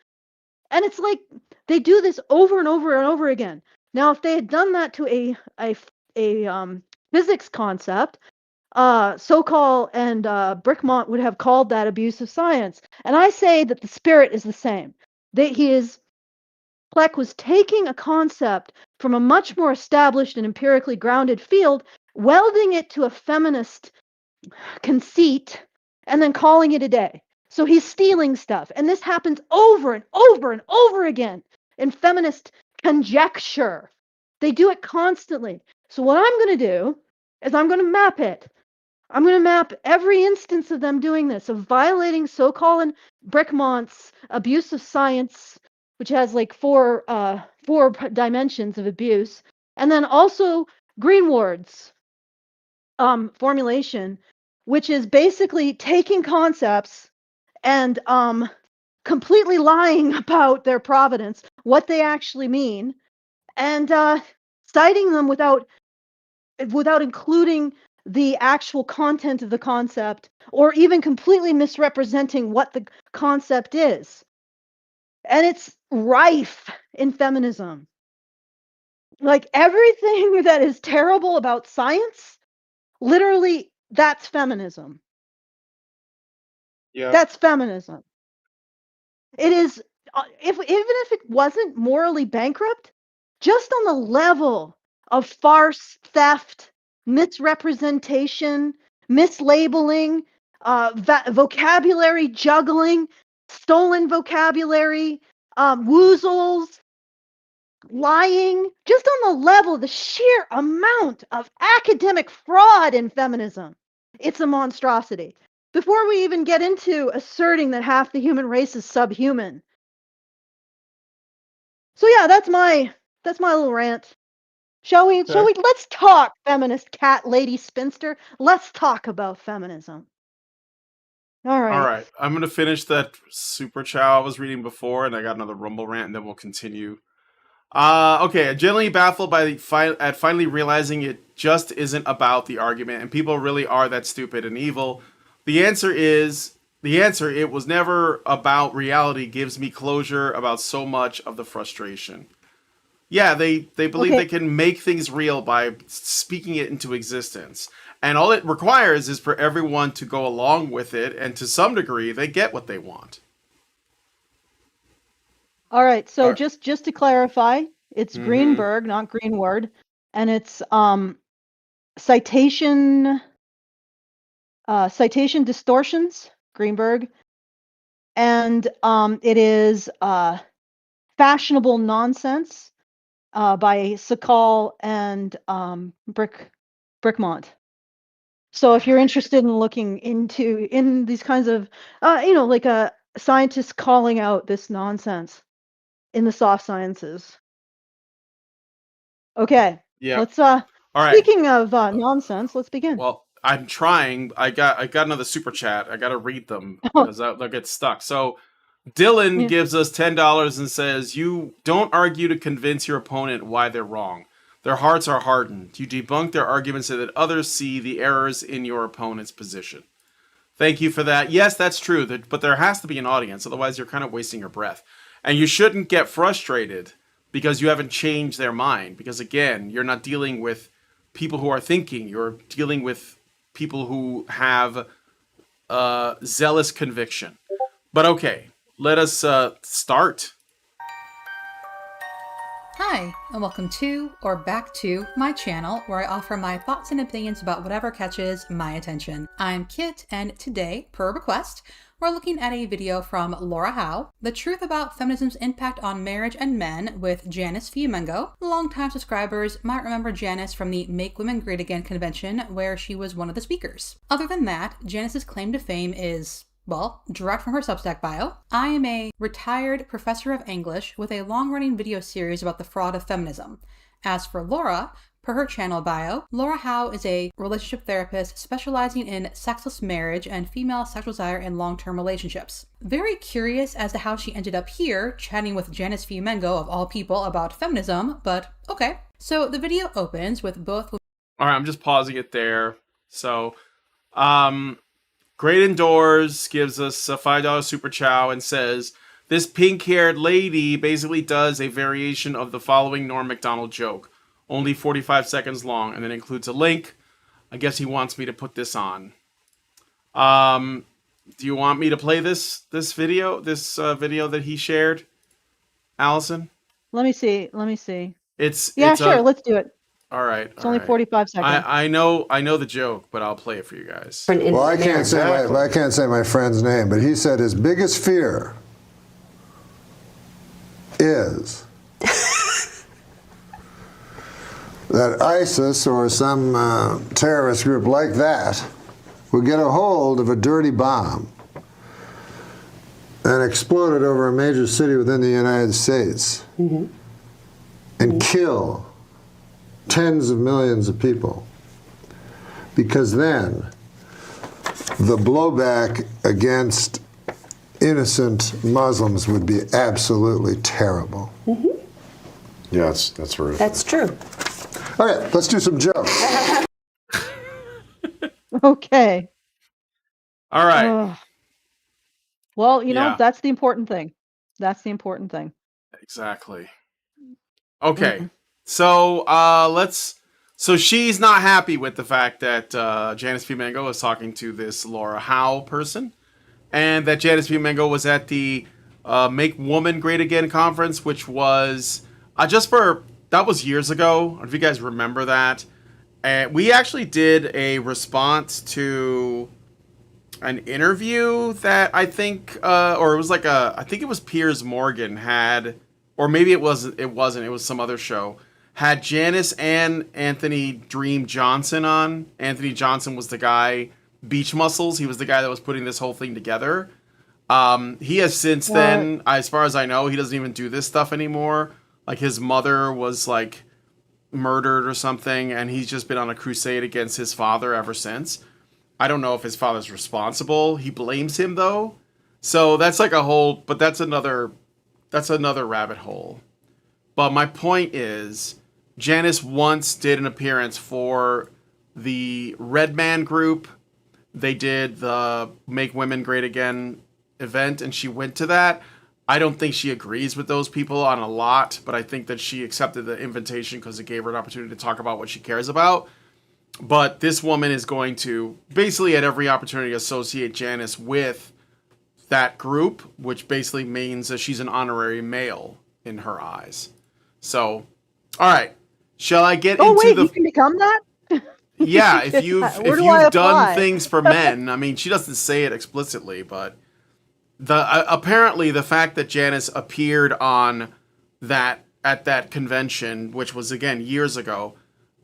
And it's like they do this over and over and over again. Now, if they had done that to a physics concept, Sokal and Brickmont would have called that abuse of science. And I say that the spirit is the same. Fleck was taking a concept from a much more established and empirically grounded field, welding it to a feminist conceit, and then calling it a day. So he's stealing stuff. And this happens over and over and over again in feminist conjecture. They do it constantly. So what I'm going to do is I'm going to map it. I'm going to map every instance of them doing this, of violating Sokal and Brickmont's abuse of science, which has like four dimensions of abuse, and then also Greenward's formulation, which is basically taking concepts and completely lying about their provenance, what they actually mean, and citing them without including the actual content of the concept, or even completely misrepresenting what the concept is. And it's rife in feminism. Like, everything that is terrible about science, literally, that's feminism. Yeah. That's feminism. It is, even if it wasn't morally bankrupt, just on the level of farce, theft, misrepresentation, mislabeling, vocabulary juggling, stolen vocabulary, woozles, lying, just on the level, the sheer amount of academic fraud in feminism, it's a monstrosity. Before we even get into asserting that half the human race is subhuman. So yeah, that's my little rant. Shall we let's talk, feminist cat lady spinster. Let's talk about feminism. All right. I'm going to finish that super chow I was reading before, and I got another rumble rant, and then we'll continue. Okay, genuinely baffled by at finally realizing it just isn't about the argument, and people really are that stupid and evil. The answer, it was never about reality, gives me closure about so much of the frustration. Yeah, they believe they can make things real by speaking it into existence. And all it requires is for everyone to go along with it, and to some degree, they get what they want. All right, so just to clarify, it's Greenberg, not Greenward, and it's citation distortions, Greenberg, and it is fashionable nonsense by Sokal and Brickmont. So if you're interested in looking in these kinds of like a scientist calling out this nonsense in the soft sciences. Okay. Yeah. Let's all right. Speaking of nonsense, let's begin. Well, I'm trying. I got another super chat. I got to read them because they'll get stuck. So Dylan gives us $10 and says, "You don't argue to convince your opponent why they're wrong. Their hearts are hardened. You debunk their arguments so that others see the errors in your opponent's position." Thank you for that. Yes, that's true, but there has to be an audience. Otherwise, you're kind of wasting your breath. And you shouldn't get frustrated because you haven't changed their mind. Because, again, you're not dealing with people who are thinking. You're dealing with people who have zealous conviction. But okay, let us start. Hi, and welcome to, or back to, my channel where I offer my thoughts and opinions about whatever catches my attention. I'm Kit, and today, per request, we're looking at a video from Laura Howe, The Truth About Feminism's Impact on Marriage and Men with Janice Fiamengo. Longtime subscribers might remember Janice from the Make Women Great Again convention where she was one of the speakers. Other than that, Janice's claim to fame is, well, direct from her Substack bio. I am a retired professor of English with a long-running video series about the fraud of feminism. As for Laura, per her channel bio, Laura Howe is a relationship therapist specializing in sexless marriage and female sexual desire in long-term relationships. Very curious as to how she ended up here chatting with Janice Fiamengo of all people about feminism, but okay. So the video opens with both... All right, I'm just pausing it there. So, Great Indoors gives us a $5 super chow and says, this pink-haired lady basically does a variation of the following Norm Macdonald joke, only 45 seconds long, and then includes a link. I guess he wants me to put this on. Do you want me to play this video that he shared, Allison? Let me see. It's sure. Let's do it. All right. It's only 45 seconds. I know the joke, but I'll play it for you guys. Well, I can't say my friend's name, but he said his biggest fear is that ISIS or some terrorist group like that would get a hold of a dirty bomb and explode it over a major city within the United States and kill tens of millions of people, because then the blowback against innocent Muslims would be absolutely terrible. Yeah, that's horrific. That's true. All right, let's do some jokes. Okay. All right. Well, you know, that's the important thing. Exactly. Okay. So so she's not happy with the fact that Janice Fiamengo is talking to this Laura Howe person, and that Janice Fiamengo was at the Make Woman Great Again conference, which was that was years ago. I don't know if you guys remember that. And we actually did a response to an interview that I think, or it was like I think it was Piers Morgan had, or maybe it wasn't, it was some other show, had Janice and Anthony Dream Johnson on. Anthony Johnson was the guy, Beach Muscles. He was the guy that was putting this whole thing together. He has since then, as far as I know, he doesn't even do this stuff anymore. Like, his mother was like murdered or something, and he's just been on a crusade against his father ever since. I don't know if his father's responsible. He blames him though. So that's like a whole, but that's another rabbit hole. But my point is, Janice once did an appearance for the Red Man group. They did the Make Women Great Again event, and she went to that. I don't think she agrees with those people on a lot, but I think that she accepted the invitation because it gave her an opportunity to talk about what she cares about. But this woman is going to basically at every opportunity associate Janice with that group, which basically means that she's an honorary male in her eyes. So, all right. Shall I get into the... you can become that? Yeah, if you've done things for men, I mean, she doesn't say it explicitly, but apparently the fact that Janice appeared on that at that convention, which was again years ago,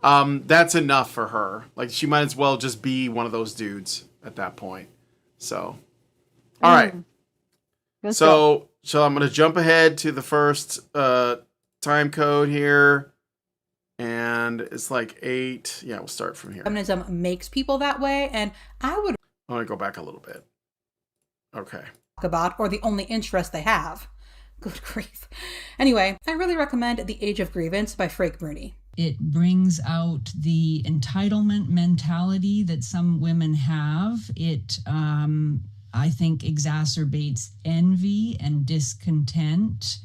that's enough for her. Like, she might as well just be one of those dudes at that point. So, all right. So I'm going to jump ahead to the first time code here. And it's like 8. Yeah, we'll start from here. Feminism makes people that way, and I would... I want to go back a little bit. Okay. ...about, or the only interest they have. Good grief. Anyway, I really recommend The Age of Grievance by Frake Bruni. It brings out the entitlement mentality that some women have. It, I think, exacerbates envy and discontent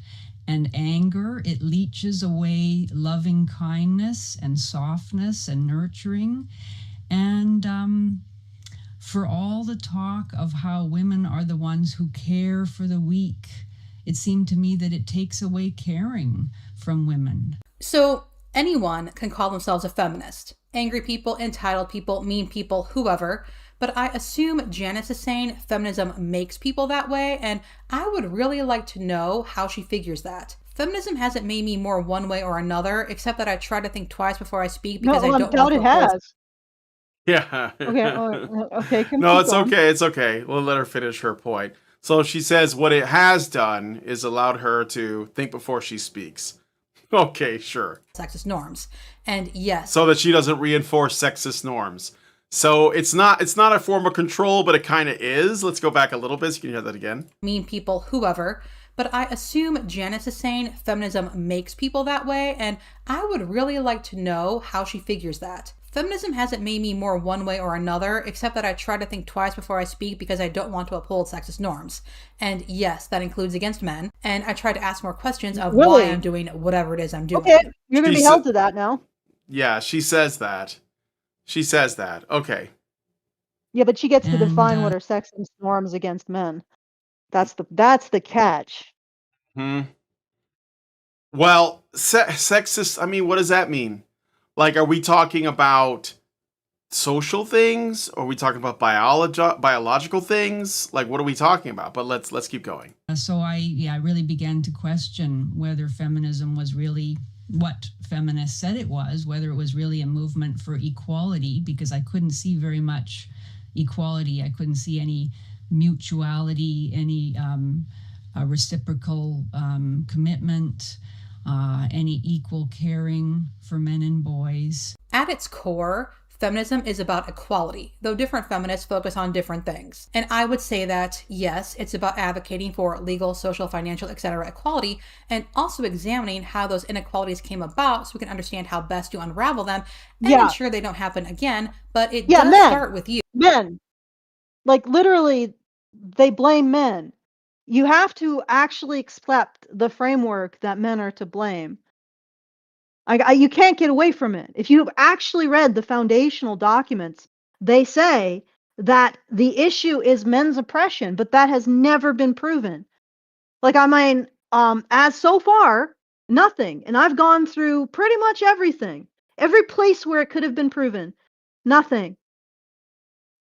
and anger. It leeches away loving kindness and softness and nurturing. And for all the talk of how women are the ones who care for the weak, it seemed to me that it takes away caring from women. So anyone can call themselves a feminist. Angry people, entitled people, mean people, whoever. But I assume Janice is saying feminism makes people that way, and I would really like to know how she figures that. Feminism hasn't made me more one way or another, except that I try to think twice before I speak because I don't want to it has. Yeah. Okay. No, it's okay. It's okay. We'll let her finish her point. So she says what it has done is allowed her to think before she speaks. Okay, sure. Sexist norms. And yes. So that she doesn't reinforce sexist norms. So it's not a form of control, but it kind of is. Let's go back a little bit so you can hear that again. Mean people, whoever. But I assume Janice is saying feminism makes people that way, and I would really like to know how she figures that. Feminism hasn't made me more one way or another, except that I try to think twice before I speak because I don't want to uphold sexist norms. And yes, that includes against men. And I try to ask more questions of why I'm doing whatever it is I'm doing. Okay, you're going to be held to that now. Yeah, she says that. She says that. Okay. Yeah, but she gets to define what are sexist norms against men. That's the catch. Well, sexist, I mean, what does that mean? Like, are we talking about social things? Or are we talking about biological things? Like, what are we talking about? But let's keep going. So I really began to question whether feminism was really what feminists said it was, whether it was really a movement for equality, because I couldn't see very much equality. I couldn't see any mutuality, any reciprocal commitment, any equal caring for men and boys. At its core, feminism is about equality, though different feminists focus on different things. And I would say that, yes, it's about advocating for legal, social, financial, etc. equality, and also examining how those inequalities came about so we can understand how best to unravel them and ensure they don't happen again. But it does start with you. Men. Like, literally, they blame men. You have to actually accept the framework that men are to blame. You can't get away from it. If you've actually read the foundational documents, they say that the issue is men's oppression, but that has never been proven. Like, I mean, as so far, nothing. And I've gone through pretty much everything. Every place where it could have been proven. Nothing.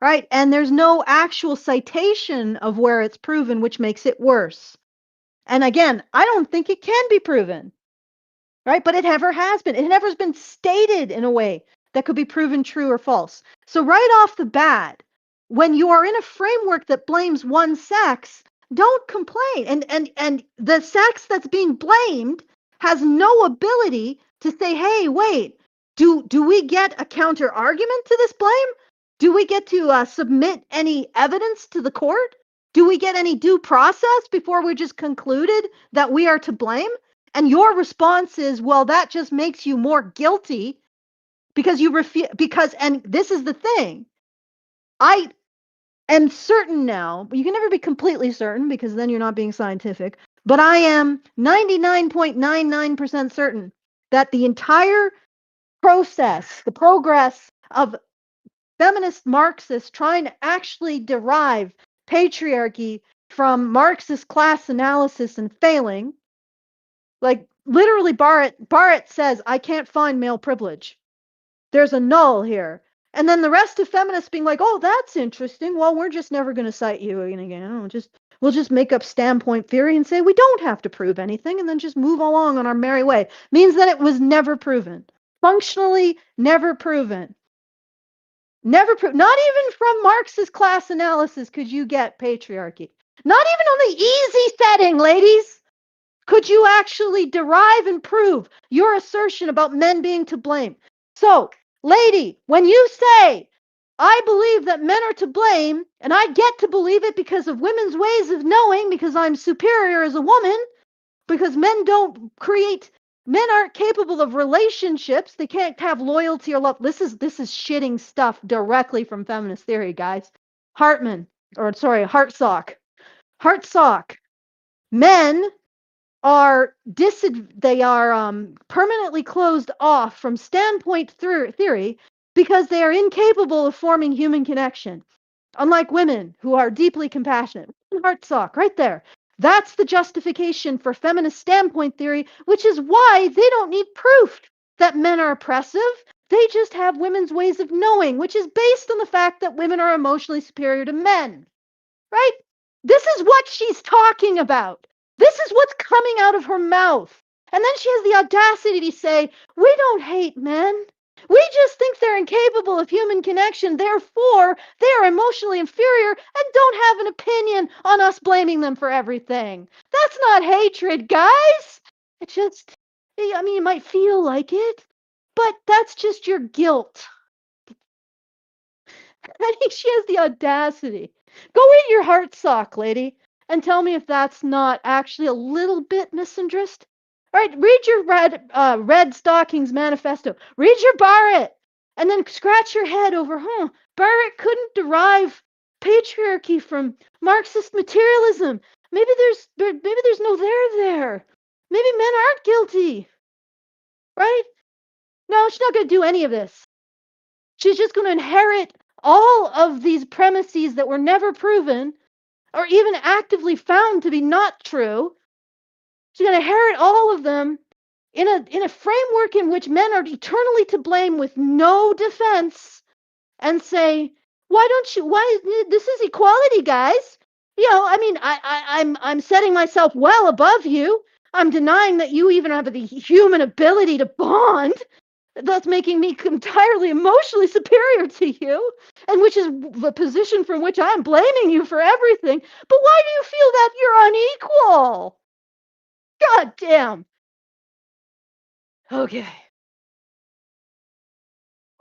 Right? And there's no actual citation of where it's proven, which makes it worse. And again, I don't think it can be proven. Right? But it never has been. It never has been stated in a way that could be proven true or false. So right off the bat, when you are in a framework that blames one sex, don't complain. And the sex that's being blamed has no ability to say, hey, wait, do we get a counter argument to this blame? Do we get to submit any evidence to the court? Do we get any due process before we just concluded that we are to blame? And your response is, well, that just makes you more guilty because you refuse. And this is the thing. I am certain now, but you can never be completely certain because then you're not being scientific. But I am 99.99% certain that the entire process, the progress of feminist Marxists trying to actually derive patriarchy from Marxist class analysis and failing, like literally Barrett says, I can't find male privilege. There's a null here. And then the rest of feminists being like, oh, that's interesting. Well, we're just never going to cite you again. We'll just make up standpoint theory and say we don't have to prove anything and then just move along on our merry way. Means that it was never proven. Functionally never proven. Never proved. Not even from Marxist class analysis could you get patriarchy. Not even on the easy setting, ladies, could you actually derive and prove your assertion about men being to blame. So, lady, when you say, I believe that men are to blame, and I get to believe it because of women's ways of knowing, because I'm superior as a woman, because men aren't capable of relationships. They can't have loyalty or love. This is shitting stuff directly from feminist theory, guys. Hartsock. Men are permanently closed off from standpoint theory because they are incapable of forming human connection. Unlike women who are deeply compassionate. Hartsock, right there. That's the justification for feminist standpoint theory, which is why they don't need proof that men are oppressive. They just have women's ways of knowing, which is based on the fact that women are emotionally superior to men. Right? This is what she's talking about. This is what's coming out of her mouth. And then she has the audacity to say, we don't hate men. We just think they're incapable of human connection. Therefore, they are emotionally inferior and don't have an opinion on us blaming them for everything. That's not hatred, guys. It just, I mean, you might feel like it, but that's just your guilt. I think she has the audacity. Go eat your heart sock, lady, and tell me if that's not actually a little bit misandrist. All right, read your Red Stockings manifesto. Read your Barrett, and then scratch your head over, Barrett couldn't derive patriarchy from Marxist materialism. Maybe there's no there. Maybe men aren't guilty, right? No, she's not going to do any of this. She's just going to inherit all of these premises that were never proven or even actively found to be not true. She's going to inherit all of them in a framework in which men are eternally to blame with no defense, and say, this is equality, guys. I mean, I'm setting myself well above you. I'm denying that you even have the human ability to bond, thus making me entirely emotionally superior to you, and which is the position from which I'm blaming you for everything. But why do you feel that you're unequal? God damn. Okay.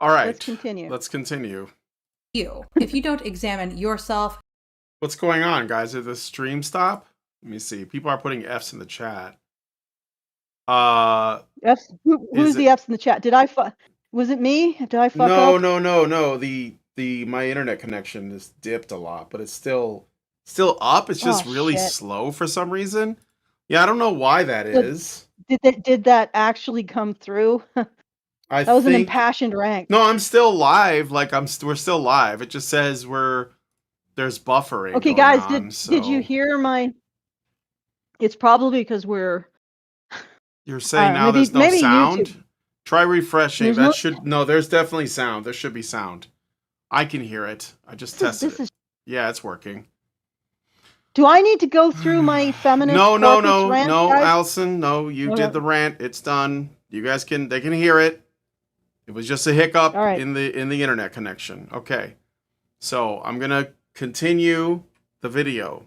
All right. Let's continue. If you don't examine yourself. What's going on, guys? Did the stream stop? Let me see. People are putting F's in the chat. F's? Who's the F's in the chat? Was it me? Did I fuck up? No. My internet connection is dipped a lot, but it's still up. It's just really slow for some reason. Yeah, I don't know why that is. Did that actually come through? That was an impassioned rant. No, I'm still live. We're still live. It just says there's buffering. Okay, guys, did you hear my? It's probably because You're saying now there's no sound? YouTube. Try refreshing. There's definitely sound. There should be sound. I can hear it. I just tested it. Yeah, it's working. Do I need to go through my feminist rant, guys? Allison, no, you did the rant. It's done. You guys they can hear it. It was just a hiccup in the internet connection. Okay. So, I'm going to continue the video.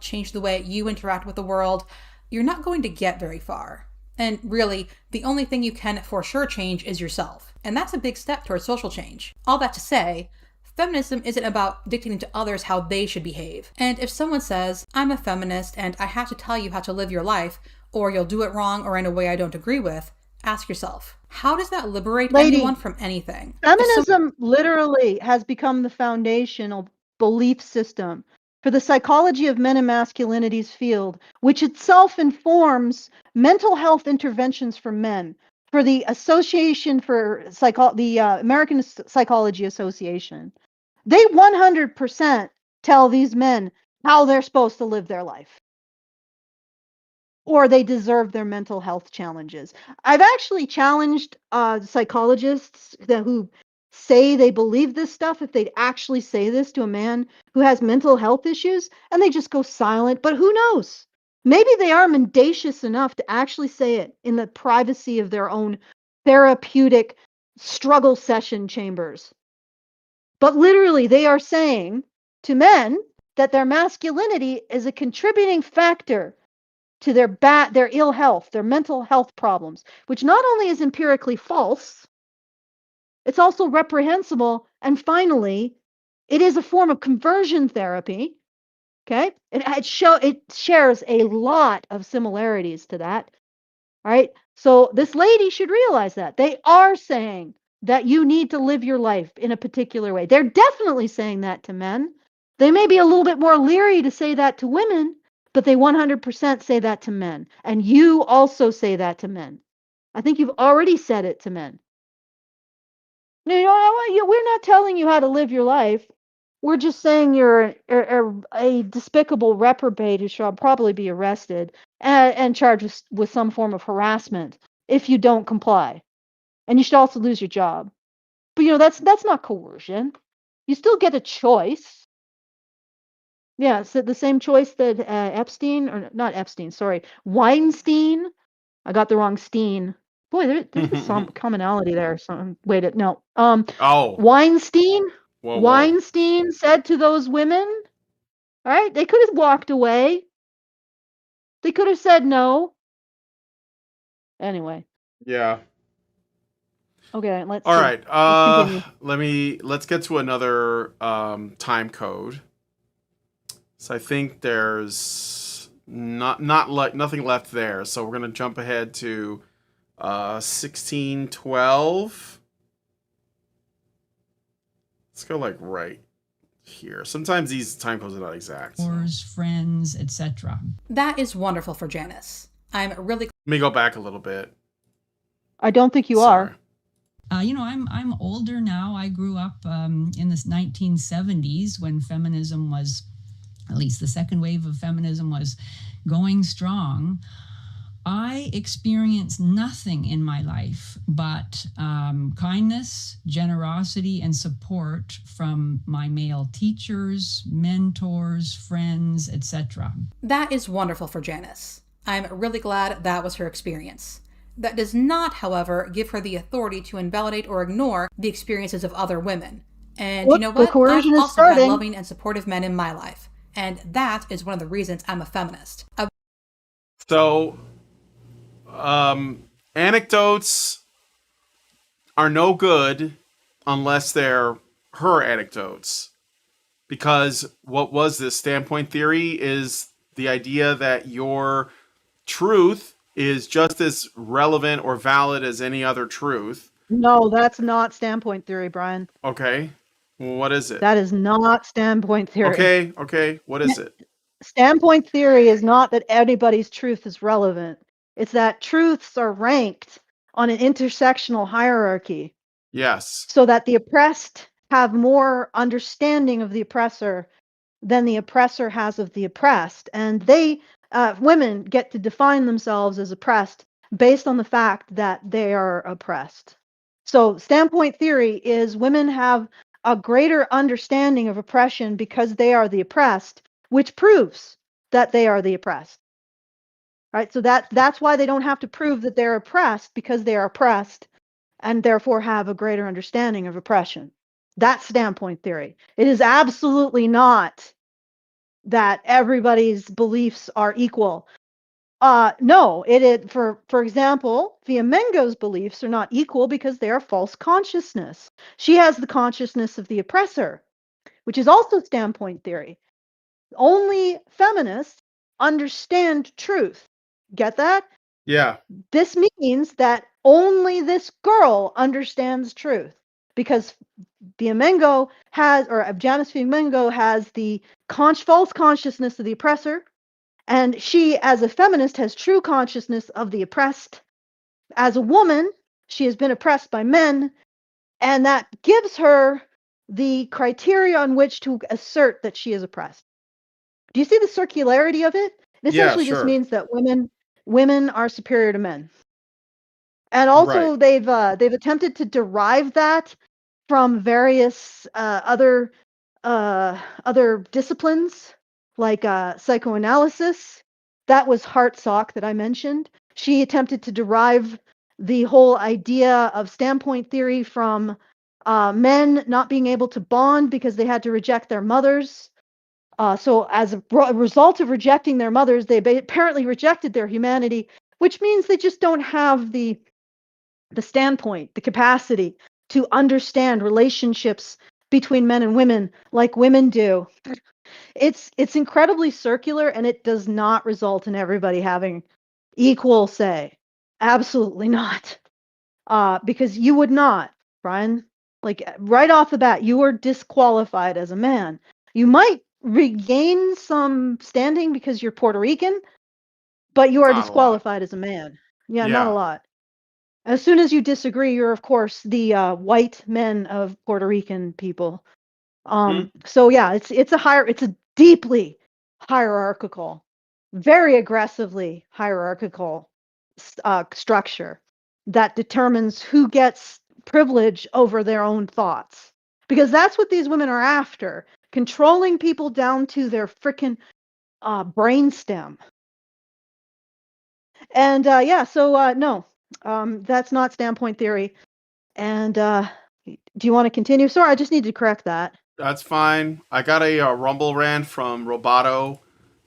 Change the way you interact with the world. You're not going to get very far. And really, the only thing you can for sure change is yourself. And that's a big step towards social change. All that to say, feminism isn't about dictating to others how they should behave. And if someone says, I'm a feminist and I have to tell you how to live your life, or you'll do it wrong or in a way I don't agree with, ask yourself, how does that liberate anyone from anything? Feminism literally has become the foundational belief system for the psychology of men and masculinities field, which itself informs mental health interventions for men, for the Association for the American Psychology Association. They 100% tell these men how they're supposed to live their life, or they deserve their mental health challenges. I've actually challenged psychologists who say they believe this stuff, if they'd actually say this to a man who has mental health issues, and they just go silent. But who knows? Maybe they are mendacious enough to actually say it in the privacy of their own therapeutic struggle session chambers. But literally, they are saying to men that their masculinity is a contributing factor to their ill health, their mental health problems, which not only is empirically false, it's also reprehensible. And finally, it is a form of conversion therapy. Okay, it shares a lot of similarities to that. All right, so this lady should realize that they are saying that you need to live your life in a particular way. They're definitely saying that to men. They may be a little bit more leery to say that to women, but they 100% say that to men. And you also say that to men. I think you've already said it to men. No, we're not telling you how to live your life. We're just saying you're a despicable reprobate who should probably be arrested and charged with some form of harassment if you don't comply. And you should also lose your job. But that's not coercion. You still get a choice. Yeah, so the same choice that Epstein, or not Epstein, sorry, Weinstein. I got the wrong Steen. Boy, there's some commonality there. Wait, no. Oh, Weinstein. whoa, whoa. Weinstein said to those women, all right, they could have walked away. They could have said no. Anyway. Yeah. Okay, let's All see. right. Let's continue. Let's get to another time code. So I think there's nothing left there. So we're gonna jump ahead to 1612. Let's go like right here. Sometimes these time codes are not exact. Friends, etc. That is wonderful for Janice. I'm really. Let me go back a little bit. I don't think you Sorry. are. I'm older now. I grew up in the 1970s when feminism was, at least the second wave of feminism was going strong. I experienced nothing in my life but kindness, generosity, and support from my male teachers, mentors, friends, etc. That is wonderful for Janice. I'm really glad that was her experience. That does not, however, give her the authority to invalidate or ignore the experiences of other women. And you know what? I've also had loving and supportive men in my life. And that is one of the reasons I'm a feminist. So, anecdotes are no good unless they're her anecdotes. Because what was this standpoint theory is the idea that your truth is just as relevant or valid as any other truth. No, that's not standpoint theory, Brian. Okay. Well, what is it? That is not standpoint theory. Okay. What is it? Standpoint theory is not that anybody's truth is relevant. It's that truths are ranked on an intersectional hierarchy. Yes. So that the oppressed have more understanding of the oppressor than the oppressor has of the oppressed. And women get to define themselves as oppressed based on the fact that they are oppressed. So standpoint theory is women have a greater understanding of oppression because they are the oppressed, which proves that they are the oppressed. Right? So that's why they don't have to prove that they're oppressed, because they are oppressed and therefore have a greater understanding of oppression. That's standpoint theory. It is absolutely not that everybody's beliefs are equal. No, for example, Fiamengo's beliefs are not equal because they are false consciousness. She has the consciousness of the oppressor, which is also standpoint theory. Only feminists understand truth. Get that? Yeah. This means that only this girl understands truth, because Fiamengo Janice Fiamengo has the false consciousness of the oppressor, and she, as a feminist, has true consciousness of the oppressed. As a woman, she has been oppressed by men, and that gives her the criteria on which to assert that she is oppressed. Do you see the circularity of it? It essentially just means that women are superior to men. And also they've attempted to derive that from various other disciplines, like psychoanalysis. That was Hartsock that I mentioned. She attempted to derive the whole idea of standpoint theory from men not being able to bond because they had to reject their mothers. So as a result of rejecting their mothers, they apparently rejected their humanity, which means they just don't have the standpoint, the capacity to understand relationships between men and women like women do. It's incredibly circular, and it does not result in everybody having equal say. Absolutely not. Because you would not, Brian. Like right off the bat, you are disqualified as a man. You might regain some standing because you're Puerto Rican, but you are disqualified as a man. Yeah, not a lot. As soon as you disagree, you're, of course, the white men of Puerto Rican people. So yeah, it's a deeply hierarchical, very aggressively hierarchical structure that determines who gets privilege over their own thoughts, because that's what these women are after, controlling people down to their frickin' brainstem. And no, that's not standpoint theory. And do you want to continue? Sorry, I just need to correct that. That's fine. I got a Rumble rant from Roboto.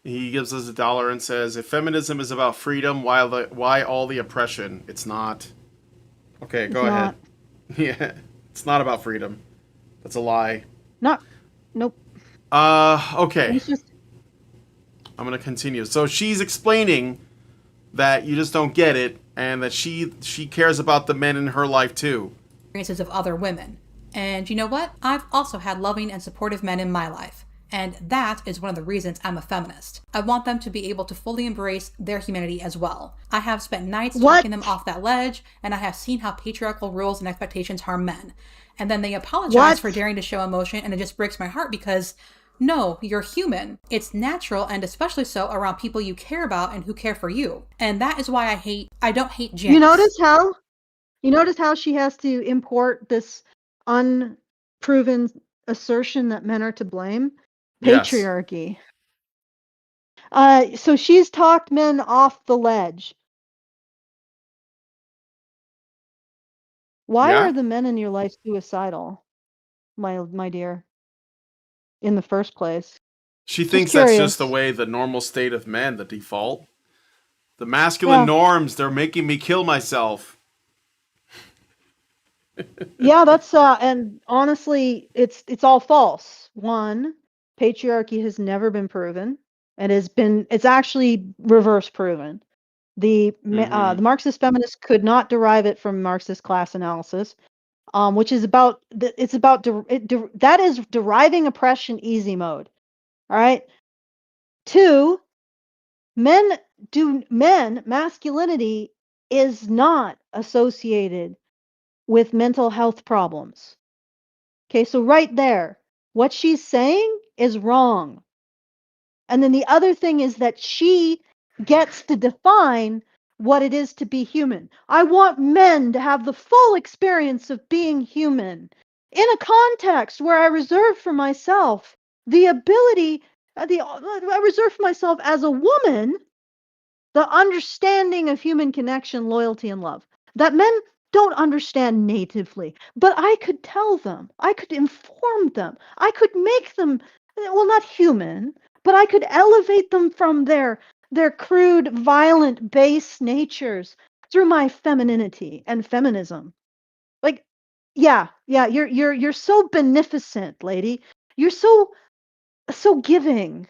He gives us $1 and says, "If feminism is about freedom, why all the oppression? It's not." Okay, go ahead. Yeah, it's not about freedom. That's a lie. Nope. Okay. It's just... I'm gonna continue. So she's explaining that you just don't get it, and that she cares about the men in her life too. Experiences of other women. And you know what? I've also had loving and supportive men in my life. And that is one of the reasons I'm a feminist. I want them to be able to fully embrace their humanity as well. I have spent nights talking them off that ledge, and I have seen how patriarchal rules and expectations harm men. And then they apologize for daring to show emotion, and it just breaks my heart because, no, you're human. It's natural, and especially so around people you care about and who care for you. And that is why I don't hate Janice. You notice how she has to import this unproven assertion that men are to blame? Patriarchy. Yes. So she's talked men off the ledge. Why are the men in your life suicidal, my dear, in the first place? She thinks that's just the way, the normal state of men, the default. The masculine norms, they're making me kill myself. Yeah, that's and honestly, it's all false. One, patriarchy has never been proven, and it's actually reverse proven. The Marxist feminists could not derive it from Marxist class analysis, which is that is deriving oppression easy mode. All right. Two, masculinity is not associated with mental health problems. Okay, so right there, what she's saying is wrong. And then the other thing is that she gets to define what it is to be human. I want men to have the full experience of being human in a context where I reserve for myself the ability, I reserve for myself as a woman the understanding of human connection, loyalty, and love that men don't understand natively. But I could tell them, I could inform them, I could make them, well, not human, but I could elevate them from their crude, violent, base natures through my femininity and feminism. Like, yeah, you're so beneficent, lady. You're so giving.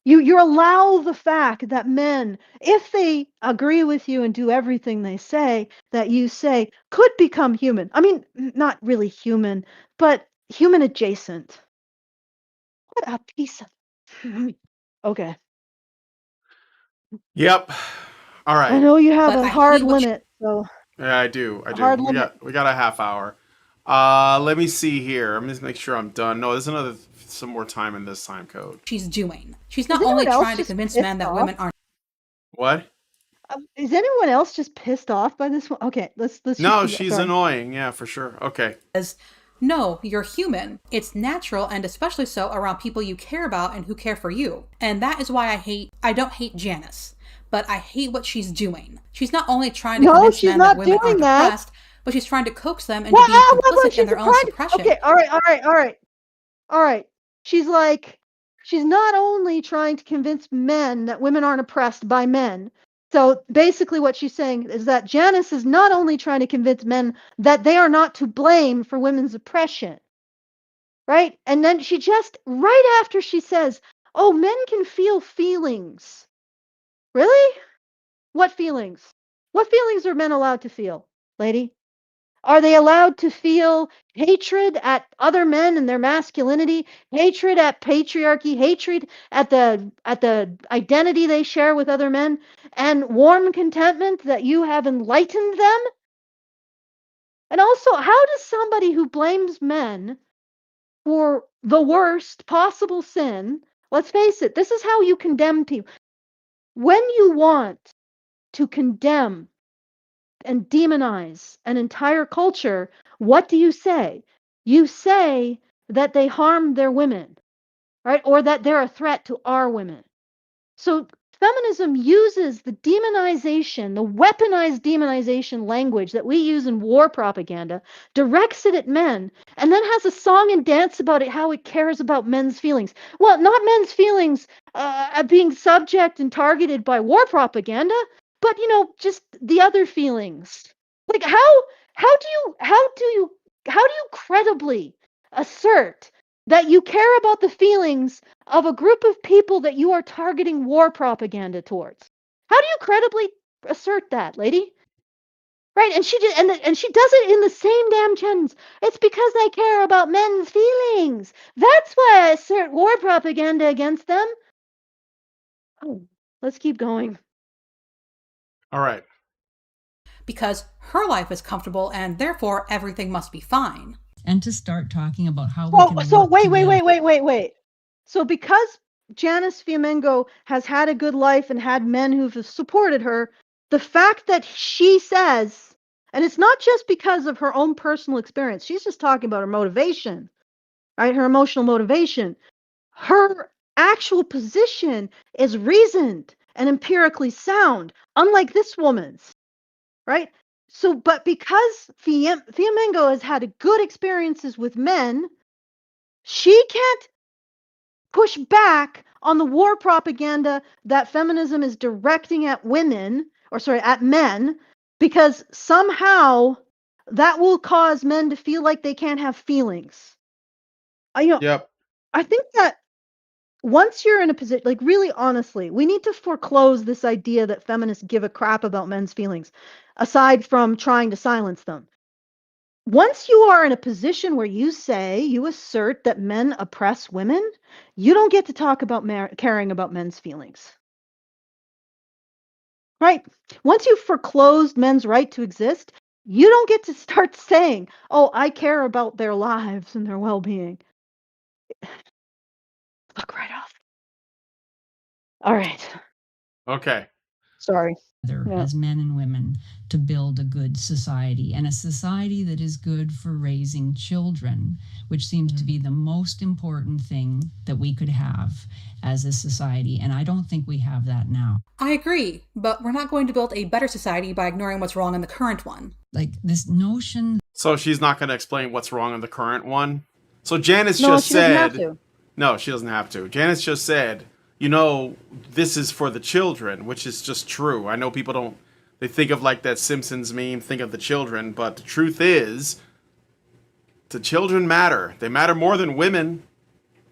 You allow the fact that men, if they agree with you and do everything they say, that you say, could become human. I mean, not really human, but human adjacent. What a piece of... Okay. Yep. All right. I know you have a hard limit, so... Yeah, I do. Hard limit. We got a half hour. Let me see here. Let me just make sure I'm done. No, there's some more time in this time code. She's doing. She's not only trying to convince men that women aren't. What? Is anyone else just pissed off by this one? Okay, let's. No, she's annoying. Yeah, for sure. Okay. No, you're human. It's natural, and especially so around people you care about and who care for you. And that is why I don't hate Janice, but I hate what she's doing. She's not only trying to convince men that women aren't oppressed, but she's trying to coax them into being complicit in their own suppression. Okay, all right. She's not only trying to convince men that women aren't oppressed by men. So basically what she's saying is that Janice is not only trying to convince men that they are not to blame for women's oppression, right? And then she just, right after she says, oh, men can feel feelings. Really? What feelings? What feelings are men allowed to feel, lady? Are they allowed to feel hatred at other men and their masculinity, hatred at patriarchy, hatred at the identity they share with other men, and warm contentment that you have enlightened them? And also, how does somebody who blames men for the worst possible sin. Let's face it, this is how you condemn people. When you want to condemn and demonize an entire culture, what do you say? You say that they harm their women, right? Or that they're a threat to our women. So feminism uses the demonization, the weaponized demonization language that we use in war propaganda, directs it at men, and then has a song and dance about it, how it cares about men's feelings. Well, not men's feelings being subject and targeted by war propaganda, but just the other feelings. Like how do you credibly assert that you care about the feelings of a group of people that you are targeting war propaganda towards? How do you credibly assert that, lady? Right? And she just and she does it in the same damn sentence. It's because I care about men's feelings. That's why I assert war propaganda against them. Oh, let's keep going. All right. Because her life is comfortable and therefore everything must be fine. And to start talking about how we can So work wait. So because Janice Fiamengo has had a good life and had men who've supported her, the fact that she says, and it's not just because of her own personal experience, she's just talking about her motivation, right? Her emotional motivation. Her actual position is reasoned and empirically sound, unlike this woman's, right? So, but because Fiamengo has had good experiences with men, she can't push back on the war propaganda that feminism is directing at women, or sorry, at men, because somehow that will cause men to feel like they can't have feelings. Yep. I think that once you're in a position, like really honestly, we need to foreclose this idea that feminists give a crap about men's feelings, aside from trying to silence them. Once you are in a position where you assert that men oppress women, you don't get to talk about caring about men's feelings. Right? Once you've foreclosed men's right to exist, you don't get to start saying, oh, I care about their lives and their well-being. Fuck right off. All right. Okay. Sorry. As men and women to build a good society, and a society that is good for raising children, which seems to be the most important thing that we could have as a society. And I don't think we have that now. I agree, but we're not going to build a better society by ignoring what's wrong in the current one. Like this notion. So she's not going to explain what's wrong in the current one. So Janice just said, doesn't have to. No, she doesn't have to. Janice just said, this is for the children, which is just true. I know people they think of like that Simpsons meme, think of the children, but the truth is, the children matter. They matter more than women.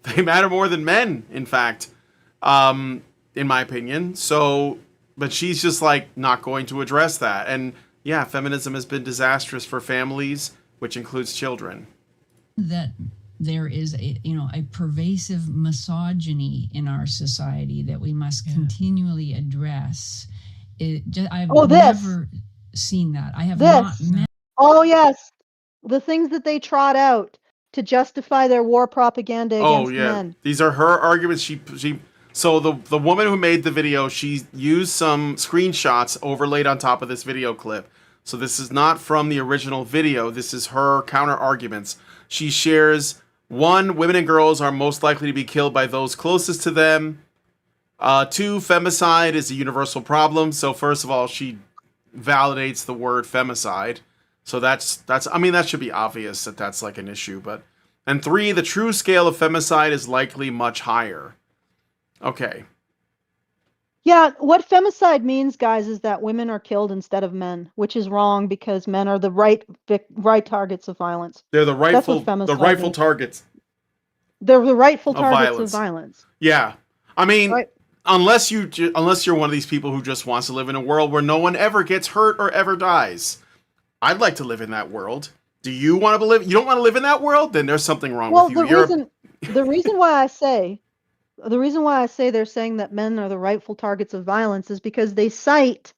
They matter more than men, in fact, in my opinion. So, but she's just like not going to address that. And yeah, feminism has been disastrous for families, which includes children. That there is a pervasive misogyny in our society that we must continually address. I've never seen that. I have not met. Oh yes, the things that they trot out to justify their war propaganda against men. These are her arguments. So the woman who made the video, she used some screenshots overlaid on top of this video clip. So this is not from the original video. This is her counter arguments. She shares: 1, women and girls are most likely to be killed by those closest to them. 2, femicide is a universal problem. So first of all, she validates the word femicide. So that's I mean, that should be obvious that that's like an issue. And 3, the true scale of femicide is likely much higher. Okay. Yeah, what femicide means, guys, is that women are killed instead of men, which is wrong because men are the right targets of violence. They're the rightful targets. They're the rightful targets of violence. Yeah, I mean, unless you're one of these people who just wants to live in a world where no one ever gets hurt or ever dies. I'd like to live in that world. Do you want to live? You don't want to live in that world? Then there's something wrong with you. The reason why I say they're saying that men are the rightful targets of violence is because they cite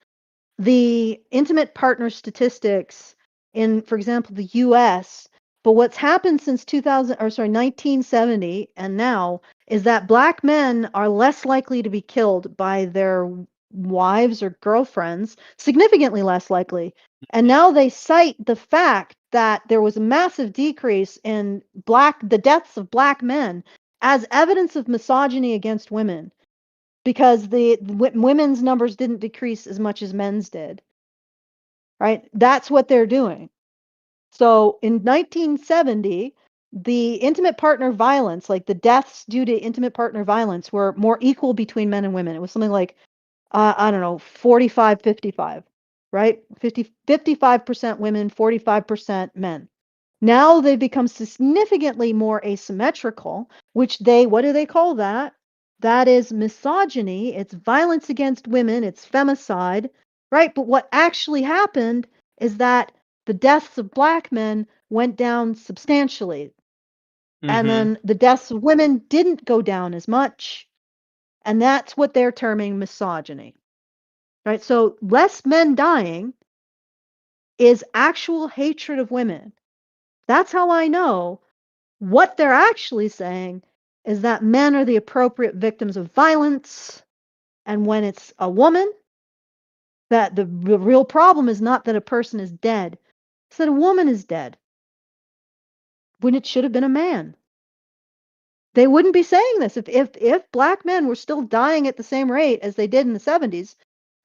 the intimate partner statistics in, for example, the U.S., But what's happened since 1970 and now is that black men are less likely to be killed by their wives or girlfriends, significantly less likely. And now they cite the fact that there was a massive decrease in the deaths of black men as evidence of misogyny against women, because the women's numbers didn't decrease as much as men's did. Right? That's what they're doing. So in 1970, the intimate partner violence, like the deaths due to intimate partner violence, were more equal between men and women. It was something like, I don't know, 45, 55, right? 55% women, 45% men. Now they've become significantly more asymmetrical, which what do they call that? That is misogyny. It's violence against women. It's femicide, right? But what actually happened is that the deaths of black men went down substantially. And then the deaths of women didn't go down as much. And that's what they're terming misogyny. Right? So less men dying is actual hatred of women. That's how I know what they're actually saying is that men are the appropriate victims of violence. And when it's a woman, that the real problem is not that a person is dead, it's that a woman is dead when it should have been a man. They wouldn't be saying this. If black men were still dying at the same rate as they did in the 70s,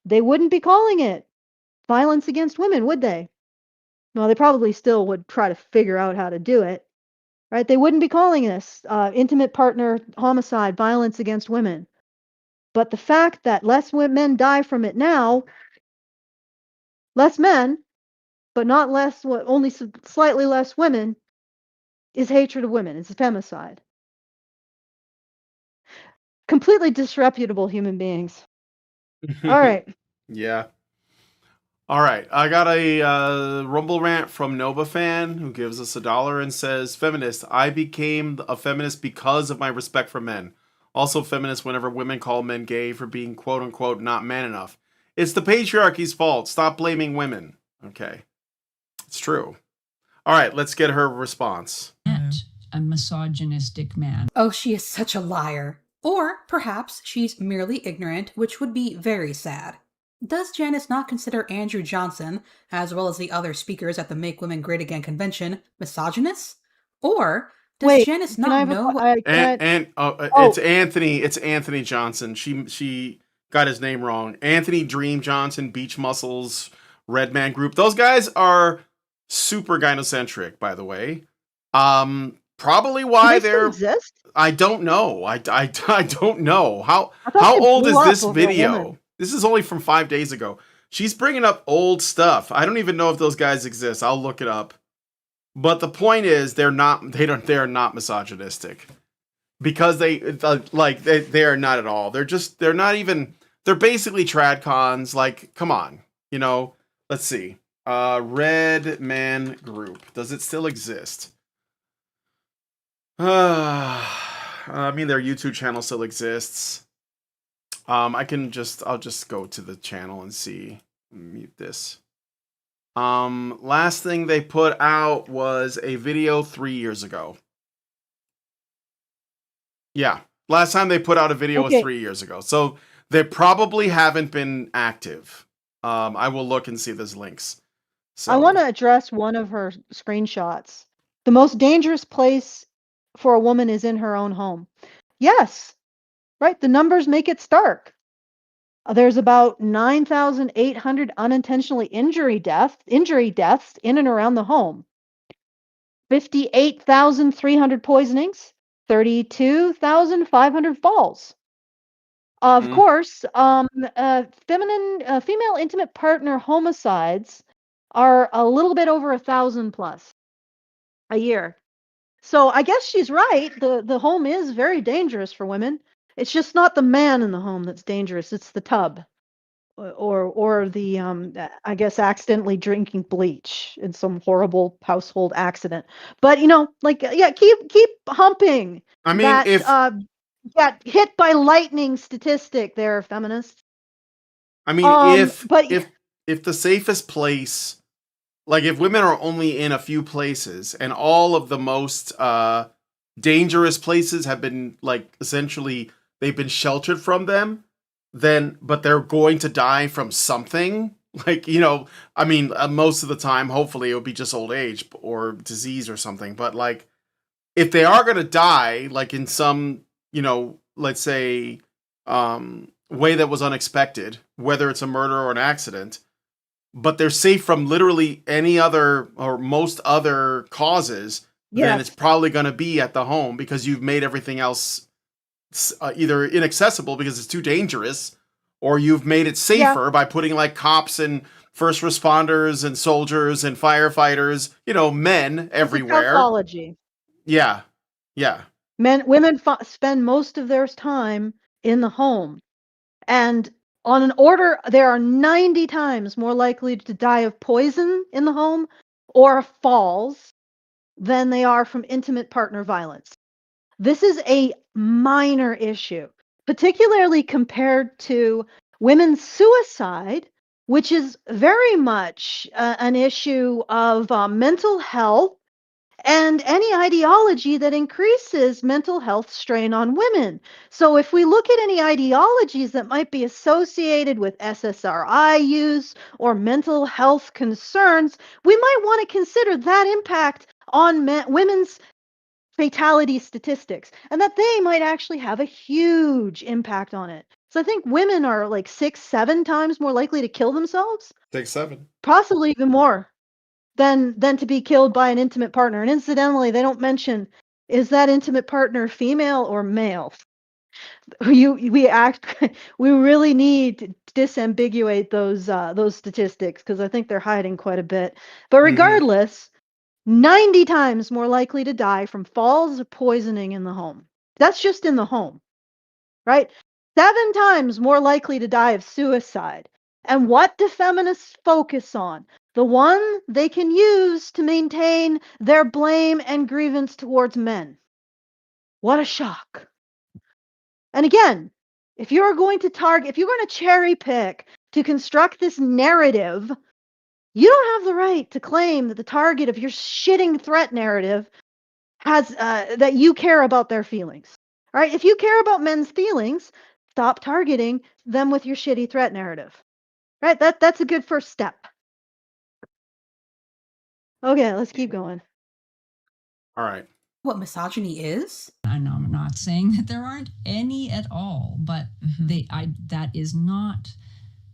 they wouldn't be calling it violence against women, would they? Well, they probably still would try to figure out how to do it, right? They wouldn't be calling this intimate partner homicide, violence against women. But the fact that less men die from it now, less men, but not less, only slightly less women, is hatred of women. It's femicide. Completely disreputable human beings. All right. Yeah. All right. I got a Rumble rant from Nova Fan who gives us $1 and says, "Feminist, I became a feminist because of my respect for men. Also feminist whenever women call men gay for being quote unquote not man enough. It's the patriarchy's fault. Stop blaming women." Okay. It's true. All right. Let's get her response. A misogynistic man. Oh, she is such a liar. Or perhaps she's merely ignorant, which would be very sad. Does Janice not consider Andrew Johnson, as well as the other speakers at the Make Women Great Again convention, misogynists? Or does Janice not know what... It's Anthony. It's Anthony Johnson. She got his name wrong. Anthony Dream Johnson, Beach Muscles, Red Man Group. Those guys are super gynocentric, by the way. Probably why they're... exist? I don't know. I don't know. How old is this video? This is only from 5 days ago. She's bringing up old stuff. I don't even know if those guys exist. I'll look it up. But the point is, they're not misogynistic, because they are not at all. They're not even. They're basically tradcons. Like, come on, Let's see. Red Man Group. Does it still exist? I mean, their YouTube channel still exists. I'll just go to the channel and see. Mute this. Last thing they put out was a video 3 years ago. Yeah. Last time they put out a video was 3 years ago. So they probably haven't been active. I will look and see if there's links. So. I want to address one of her screenshots. The most dangerous place for a woman is in her own home. Yes, right? The numbers make it stark. There's about 9,800 unintentionally injury deaths in and around the home. 58,300 poisonings, 32,500 falls. Of course, female intimate partner homicides are a little bit over 1,000 plus a year. So I guess she's right. The home is very dangerous for women. It's just not the man in the home that's dangerous. It's the tub, or the I guess accidentally drinking bleach in some horrible household accident. But keep humping. I mean, if got hit by lightning statistic there, feminists. I mean, if the safest place, like if women are only in a few places and all of the most dangerous places have been like essentially they've been sheltered from them, then but they're going to die from something. Like, I mean, most of the time, hopefully, it would be just old age or disease or something. But like, if they are going to die, like in some, let's say, way that was unexpected, whether it's a murder or an accident, but they're safe from literally any other or most other causes, then it's probably going to be at the home because you've made everything else either inaccessible because it's too dangerous, or you've made it safer by putting like cops and first responders and soldiers and firefighters, men everywhere. Psychology. Yeah. Women spend most of their time in the home, and on an order, they are 90 times more likely to die of poison in the home or falls than they are from intimate partner violence. This is a minor issue, particularly compared to women's suicide, which is very much an issue of mental health and any ideology that increases mental health strain on women. So if we look at any ideologies that might be associated with SSRI use or mental health concerns, we might want to consider that impact on women's fatality statistics, and that they might actually have a huge impact on it. So I think women are like 6-7 times more likely to kill themselves. 6-7. Possibly even more than to be killed by an intimate partner. And incidentally, they don't mention, is that intimate partner female or male? We really need to disambiguate those statistics, because I think they're hiding quite a bit. But regardless, 90 times more likely to die from falls or poisoning in the home. That's just in the home, right? 7 times more likely to die of suicide. And what do feminists focus on? The one they can use to maintain their blame and grievance towards men. What a shock. And again, if you're going to cherry pick to construct this narrative, you don't have the right to claim that the target of your shitting threat narrative has that you care about their feelings. All right? If you care about men's feelings, stop targeting them with your shitty threat narrative. Right? That's a good first step. Okay, let's keep going. All right. What misogyny is? I'm not saying that there aren't any at all, but that is not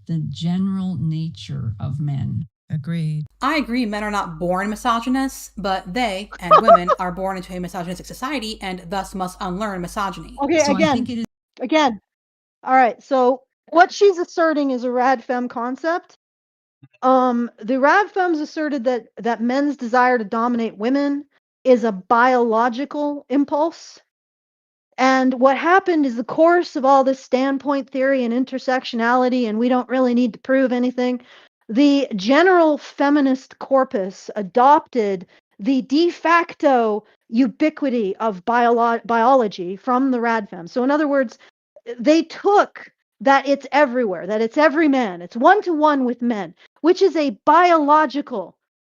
the general nature of men. Agreed. I agree men are not born misogynists, but they and women are born into a misogynistic society and thus must unlearn misogyny. Okay, So again. I think it is Again. All right, so what she's asserting is a rad femme concept. The rad femmes asserted that men's desire to dominate women is a biological impulse. And what happened is the course of all this standpoint theory and intersectionality, and we don't really need to prove anything, the general feminist corpus adopted the de facto ubiquity of biology from the rad femme. So in other words, they took that it's everywhere, that it's every man, it's one-to-one with men, which is a biological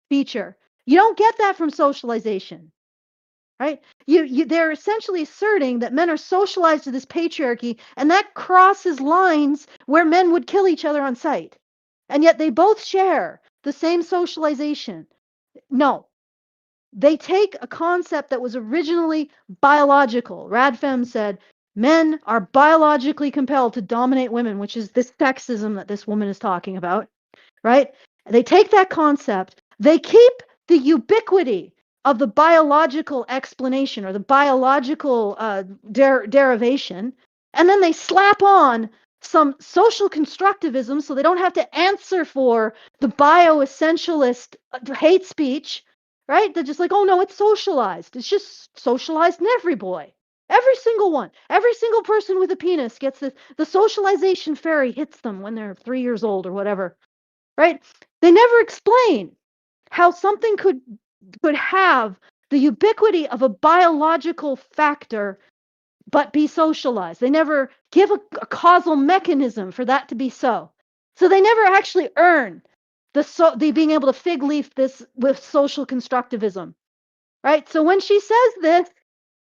feature. You don't get that from socialization, right? They're essentially asserting that men are socialized to this patriarchy, and that crosses lines where men would kill each other on sight. And yet they both share the same socialization. No. They take a concept that was originally biological. Radfem said, men are biologically compelled to dominate women, which is this sexism that this woman is talking about, right? They take that concept, they keep the ubiquity of the biological explanation or the biological derivation, and then they slap on some social constructivism so they don't have to answer for the bioessentialist hate speech, right? They're just like, oh no, it's socialized. It's just socialized in every boy. Every single one. Every single person with a penis gets this. The socialization fairy hits them when they're 3 years old or whatever, right? They never explain how something could have the ubiquity of a biological factor but be socialized. They never give a causal mechanism for that to be so. So they never actually earn the being able to fig leaf this with social constructivism, right? So when she says this,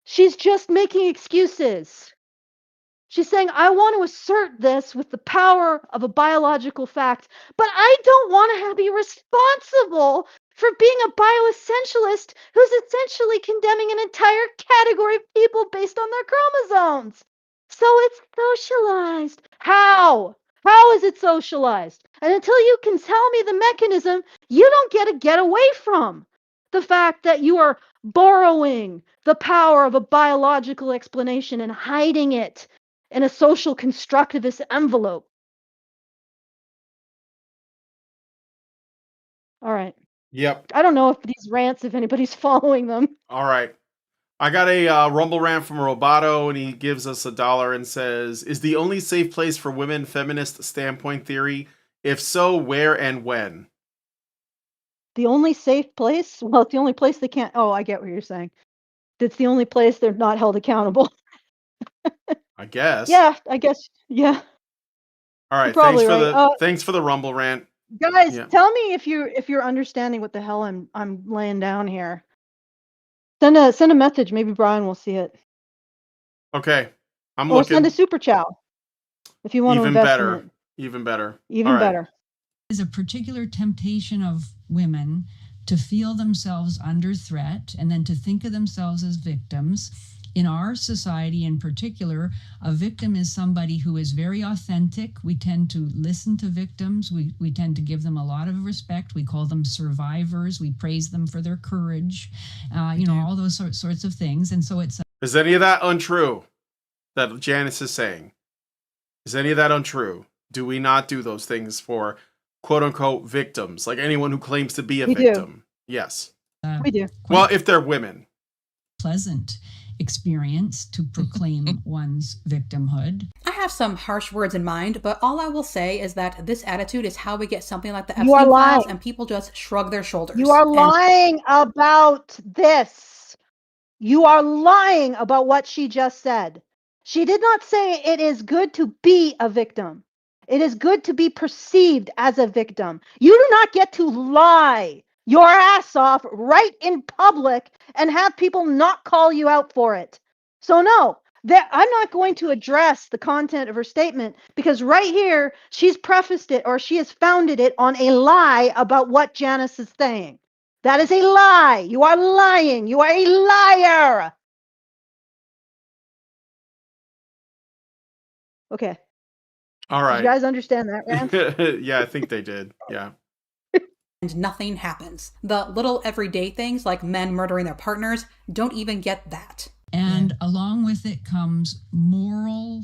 she's just making excuses. She's saying, I want to assert this with the power of a biological fact, but I don't want to be responsible for being a bioessentialist who's essentially condemning an entire category of people based on their chromosomes. So it's socialized. How? How is it socialized? And until you can tell me the mechanism, you don't get away from the fact that you are borrowing the power of a biological explanation and hiding it in a social constructivist envelope. All right. Yep. I don't know if these rants, if anybody's following them. All right. I got a Rumble rant from Roboto, and he gives us $1 and says, is the only safe place for women feminist standpoint theory? If so, where and when? The only safe place? Well, it's the only place they can't. Oh, I get what you're saying. It's the only place they're not held accountable. I guess. Yeah, I guess. Yeah. All right. You're probably right. Thanks for the Rumble rant. Guys, Yeah. tell me if you're understanding what the hell I'm laying down here. Send a message. Maybe Brian will see it. Okay. I'm or looking. Send a super chat if you want to invest in it. Even better. Even better. Is a particular temptation of women to feel themselves under threat and then to think of themselves as victims. In our society in particular, a victim is somebody who is very authentic. We tend to listen to victims. We tend to give them a lot of respect. We call them survivors. We praise them for their courage, all those sorts of things. And so it's... Is any of that untrue that Janice is saying? Is any of that untrue? Do we not do those things for quote-unquote victims, like anyone who claims to be a victim? Yes. We do. Well, if they're women. Pleasant experience to proclaim one's victimhood. I have some harsh words in mind, but all I will say is that this attitude is how we get something like the Epstein files, and people just shrug their shoulders. You are lying about this. You are lying about what she just said. She did not say it is good to be a victim. It is good to be perceived as a victim. You do not get to lie your ass off right in public and have people not call you out for it. So no, I'm not going to address the content of her statement because right here she's prefaced it or she has founded it on a lie about what Janice is saying. That is a lie. You are lying. You are a liar. Okay. All right. You guys understand that, Rance? Yeah, I think they did. Yeah. And nothing happens. The little everyday things like men murdering their partners don't even get that. And along with it comes moral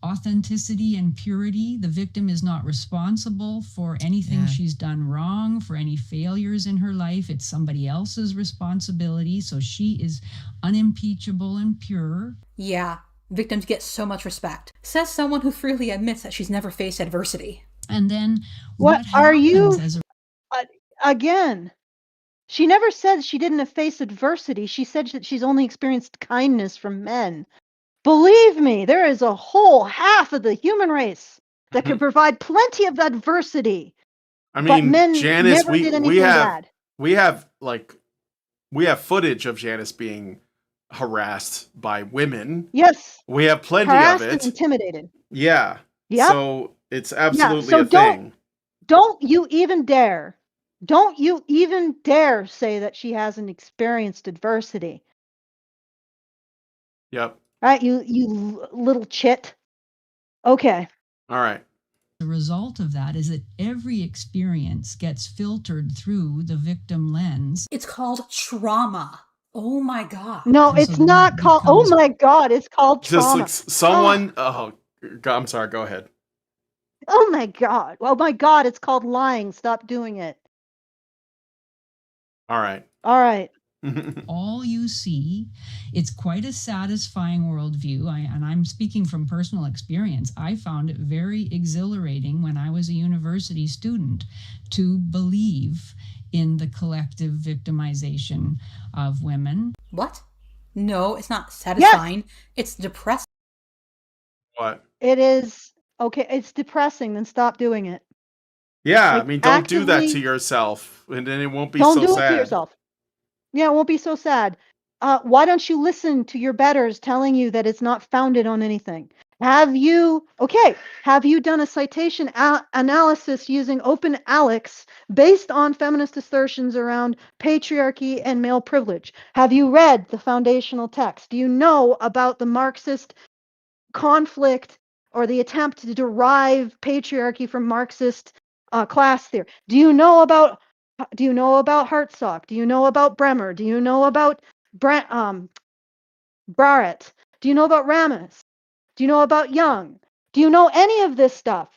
authenticity and purity. The victim is not responsible for anything she's done wrong, for any failures in her life. It's somebody else's responsibility. So she is unimpeachable and pure. Yeah, victims get so much respect. Says someone who freely admits that she's never faced adversity. And then what are you? As again, she never said she didn't face adversity. She said that she's only experienced kindness from men. Believe me, there is a whole half of the human race that can provide plenty of adversity. I mean, men Janice, never did anything bad. we have footage of Janice being harassed by women. Yes. We have plenty harassed of it. And intimidated. Yeah. Yeah. So it's absolutely a thing. Don't you even dare. Don't you even dare say that she hasn't experienced adversity. Yep. Right, you little chit. Okay. All right. The result of that is that every experience gets filtered through the victim lens. It's called trauma. Oh my God. No, it's not called. Oh my God, it's called trauma. Just like someone. Oh, God, I'm sorry. Go ahead. Oh my God. Oh my God, it's called lying. Stop doing it. All right. All right. All you see, it's quite a satisfying worldview. And I'm speaking from personal experience. I found it very exhilarating when I was a university student to believe in the collective victimization of women. What? No, it's not satisfying. Yes. It's depressing. What? It is. Okay, it's depressing. Then stop doing it. Yeah, Like, I mean, don't do that to actively yourself, and then it won't be don't so do it to sad. yourself. Yeah, it won't be so sad. Why don't you listen to your betters telling you that it's not founded on anything? Have you done a citation analysis using Open Alex based on feminist assertions around patriarchy and male privilege? Have you read the foundational text? Do you know about the Marxist conflict or the attempt to derive patriarchy from Marxist class theory? Do you know about Hartsock? Do you know about Bremer? Do you know about Barrett? Do you know about Ramis? Do you know about Young? Do you know any of this stuff?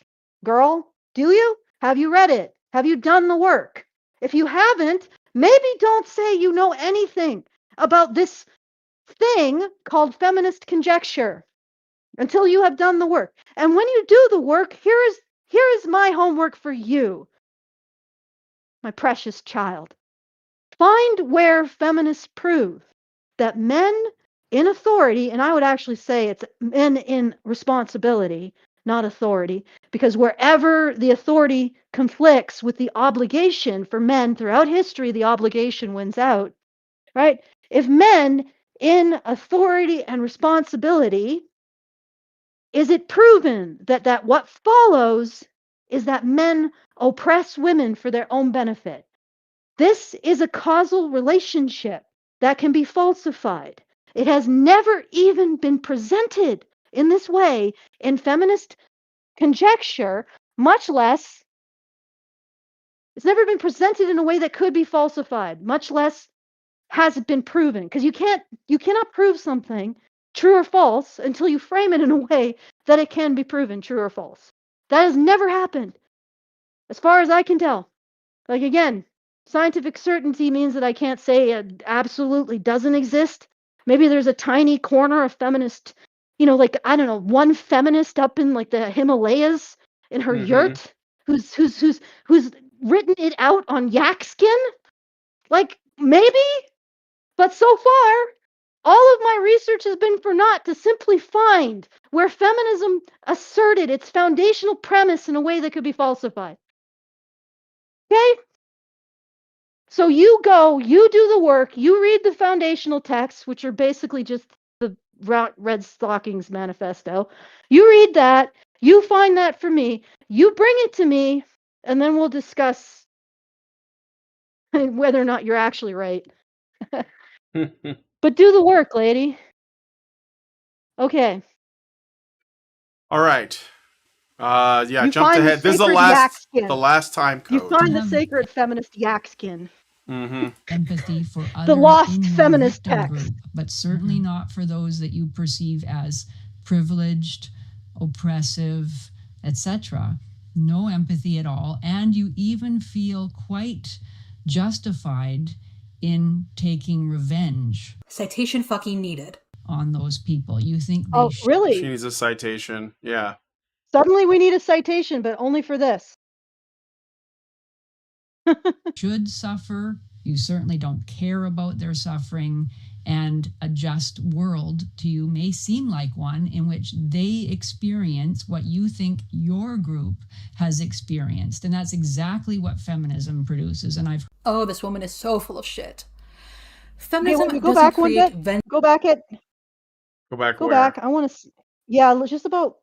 Girl, do you? Have you read it? Have you done the work? If you haven't, maybe don't say you know anything about this thing called feminist conjecture until you have done the work. And when you do the work, here is my homework for you, my precious child. Find where feminists prove that men in authority, and I would actually say it's men in responsibility, not authority, because wherever the authority conflicts with the obligation for men throughout history, the obligation wins out, right? If men in authority and responsibility, is it proven that what follows is that men oppress women for their own benefit? This is a causal relationship that can be falsified. It has never even been presented in this way in feminist conjecture, much less it's never been presented in a way that could be falsified, much less has it been proven. Because you cannot prove something true or false until you frame it in a way that it can be proven true or false. That has never happened, as far as I can tell. Like, again, scientific certainty means that I can't say it absolutely doesn't exist. Maybe there's a tiny corner of feminist, like, I don't know, one feminist up in like the Himalayas in her yurt who's written it out on yak skin. Like, maybe, but so far, all of my research has been for naught to simply find where feminism asserted its foundational premise in a way that could be falsified. Okay? So you do the work, you read the foundational texts, which are basically just the Red Stockings Manifesto. You read that, you find that for me, you bring it to me, and then we'll discuss whether or not you're actually right. But do the work, lady. Okay. All right. Yeah, You jumped find ahead. This is the last time code. You find the sacred feminist yak skin. Empathy for others The lost in your feminist victim text. group, but certainly not for those that you perceive as privileged, oppressive, etc. No empathy at all, and you even feel quite justified in taking revenge. Citation fucking needed. On those people. You think they really? She needs a citation. Yeah. Suddenly we need a citation, but only for this. should suffer. You certainly don't care about their suffering, and a just world to you may seem like one in which they experience what you think your group has experienced. And that's exactly what feminism produces. And Oh, this woman is so full of shit. Feminism go doesn't back create one bit. Go back. Go back. I want to. Yeah, just about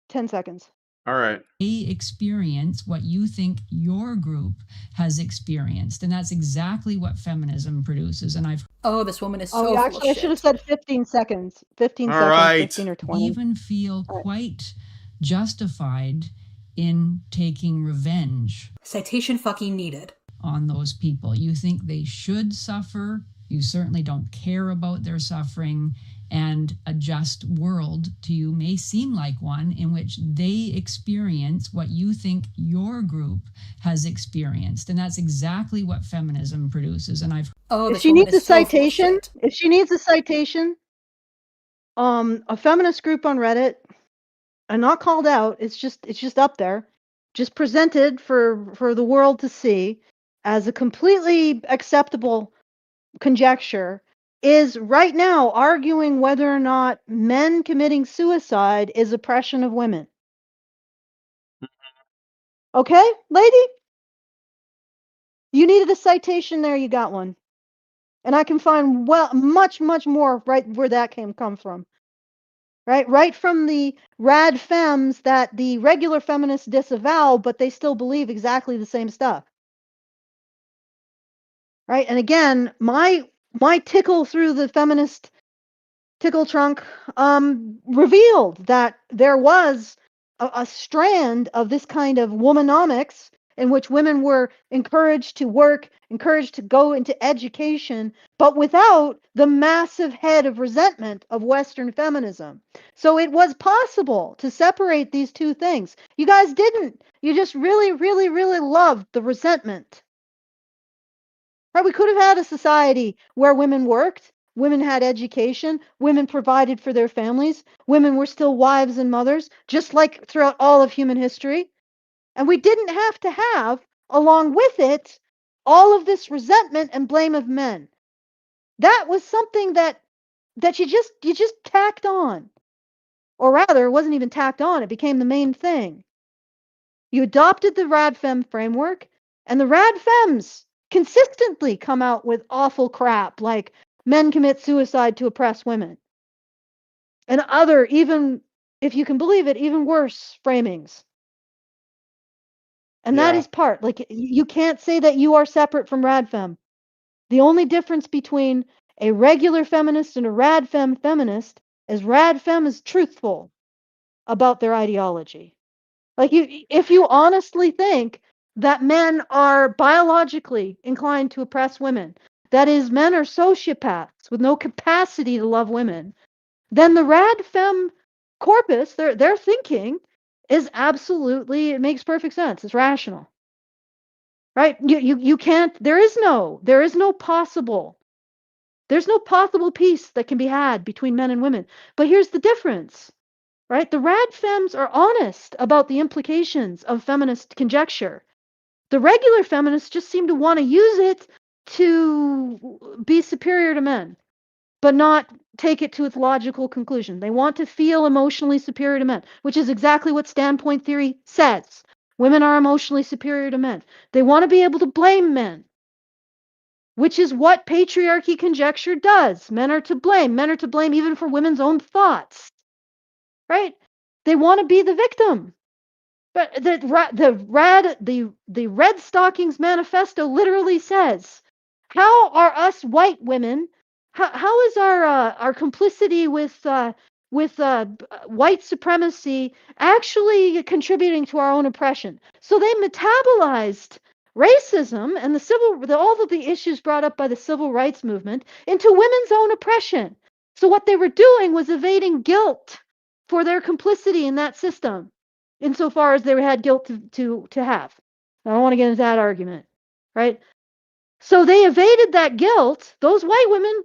10 seconds. All right. They experience what you think your group has experienced. And that's exactly what feminism produces. And Oh, this woman is so full of shit. I should have said 15 seconds. 15 All seconds, right. 15 or 20. Even feel quite justified in taking revenge. Citation fucking needed. On those people. You think they should suffer. You certainly don't care about their suffering. And a just world to you may seem like one in which they experience what you think your group has experienced. And that's exactly what feminism produces. And if she needs a citation, a feminist group on Reddit, and not called out, it's just up there, just presented for the world to see as a completely acceptable conjecture, is right now arguing whether or not men committing suicide is oppression of women. Okay, lady? You needed a citation there, you got one. And I can find much more right where that come from. Right from the rad femmes that the regular feminists disavow, but they still believe exactly the same stuff. Right? And again, my tickle through the feminist tickle trunk revealed that there was a strand of this kind of womanomics in which women were encouraged to work, encouraged to go into education, but without the massive head of resentment of Western feminism. So it was possible to separate these two things. You guys didn't. You just really, really, really loved the resentment. Right? We could have had a society where women worked, women had education, women provided for their families, women were still wives and mothers, just like throughout all of human history. And we didn't have to have, along with it, all of this resentment and blame of men. That was something that you just tacked on. Or rather, it wasn't even tacked on, it became the main thing. You adopted the RadFem framework, and the RadFems consistently come out with awful crap like men commit suicide to oppress women. And other, even if you can believe it, even worse framings. And that is part, like, you can't say that you are separate from RadFem. The only difference between a regular feminist and a RadFem feminist is RadFem is truthful about their ideology. Like, if you honestly think that men are biologically inclined to oppress women, that is, men are sociopaths with no capacity to love women, then the RadFem corpus, their thinking, is absolutely, it makes perfect sense. It's rational. Right? You can't, there's no possible peace that can be had between men and women. But here's the difference. Right? The RadFems are honest about the implications of feminist conjecture. The regular feminists just seem to want to use it to be superior to men, but not take it to its logical conclusion. They want to feel emotionally superior to men, which is exactly what standpoint theory says. Women are emotionally superior to men. They want to be able to blame men, which is what patriarchy conjecture does. Men are to blame. Men are to blame even for women's own thoughts. Right? They want to be the victim. But the Red Stockings Manifesto literally says, how are us white women, how is our complicity with white supremacy actually contributing to our own oppression? So they metabolized racism and all of the issues brought up by the civil rights movement into women's own oppression. So what they were doing was evading guilt for their complicity in that system, insofar as they had guilt to have. I don't want to get into that argument, right? So they evaded that guilt. Those white women,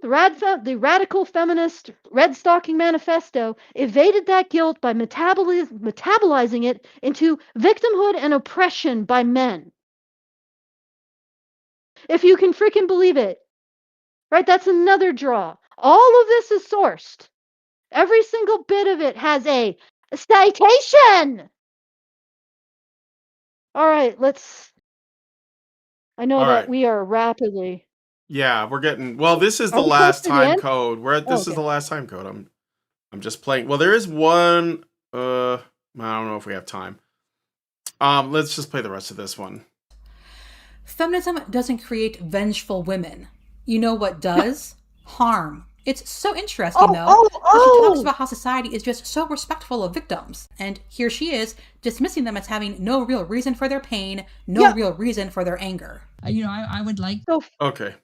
the radical feminist Red Stocking Manifesto, evaded that guilt by metabolizing it into victimhood and oppression by men. If you can freaking believe it, right? That's another draw. All of this is sourced. Every single bit of it has a citation. All right, I know All that right. we are rapidly. Yeah, we're getting. Well, this is the Are we close last to the time end? code. This is Okay. the last time code. I'm just playing. Well, there is one. I don't know if we have time. Let's just play the rest of this one. Feminism doesn't create vengeful women. You know what does? Harm. It's so interesting, how she talks about how society is just so respectful of victims. And here she is, dismissing them as having no real reason for their pain, no real reason for their anger. I would like... Okay.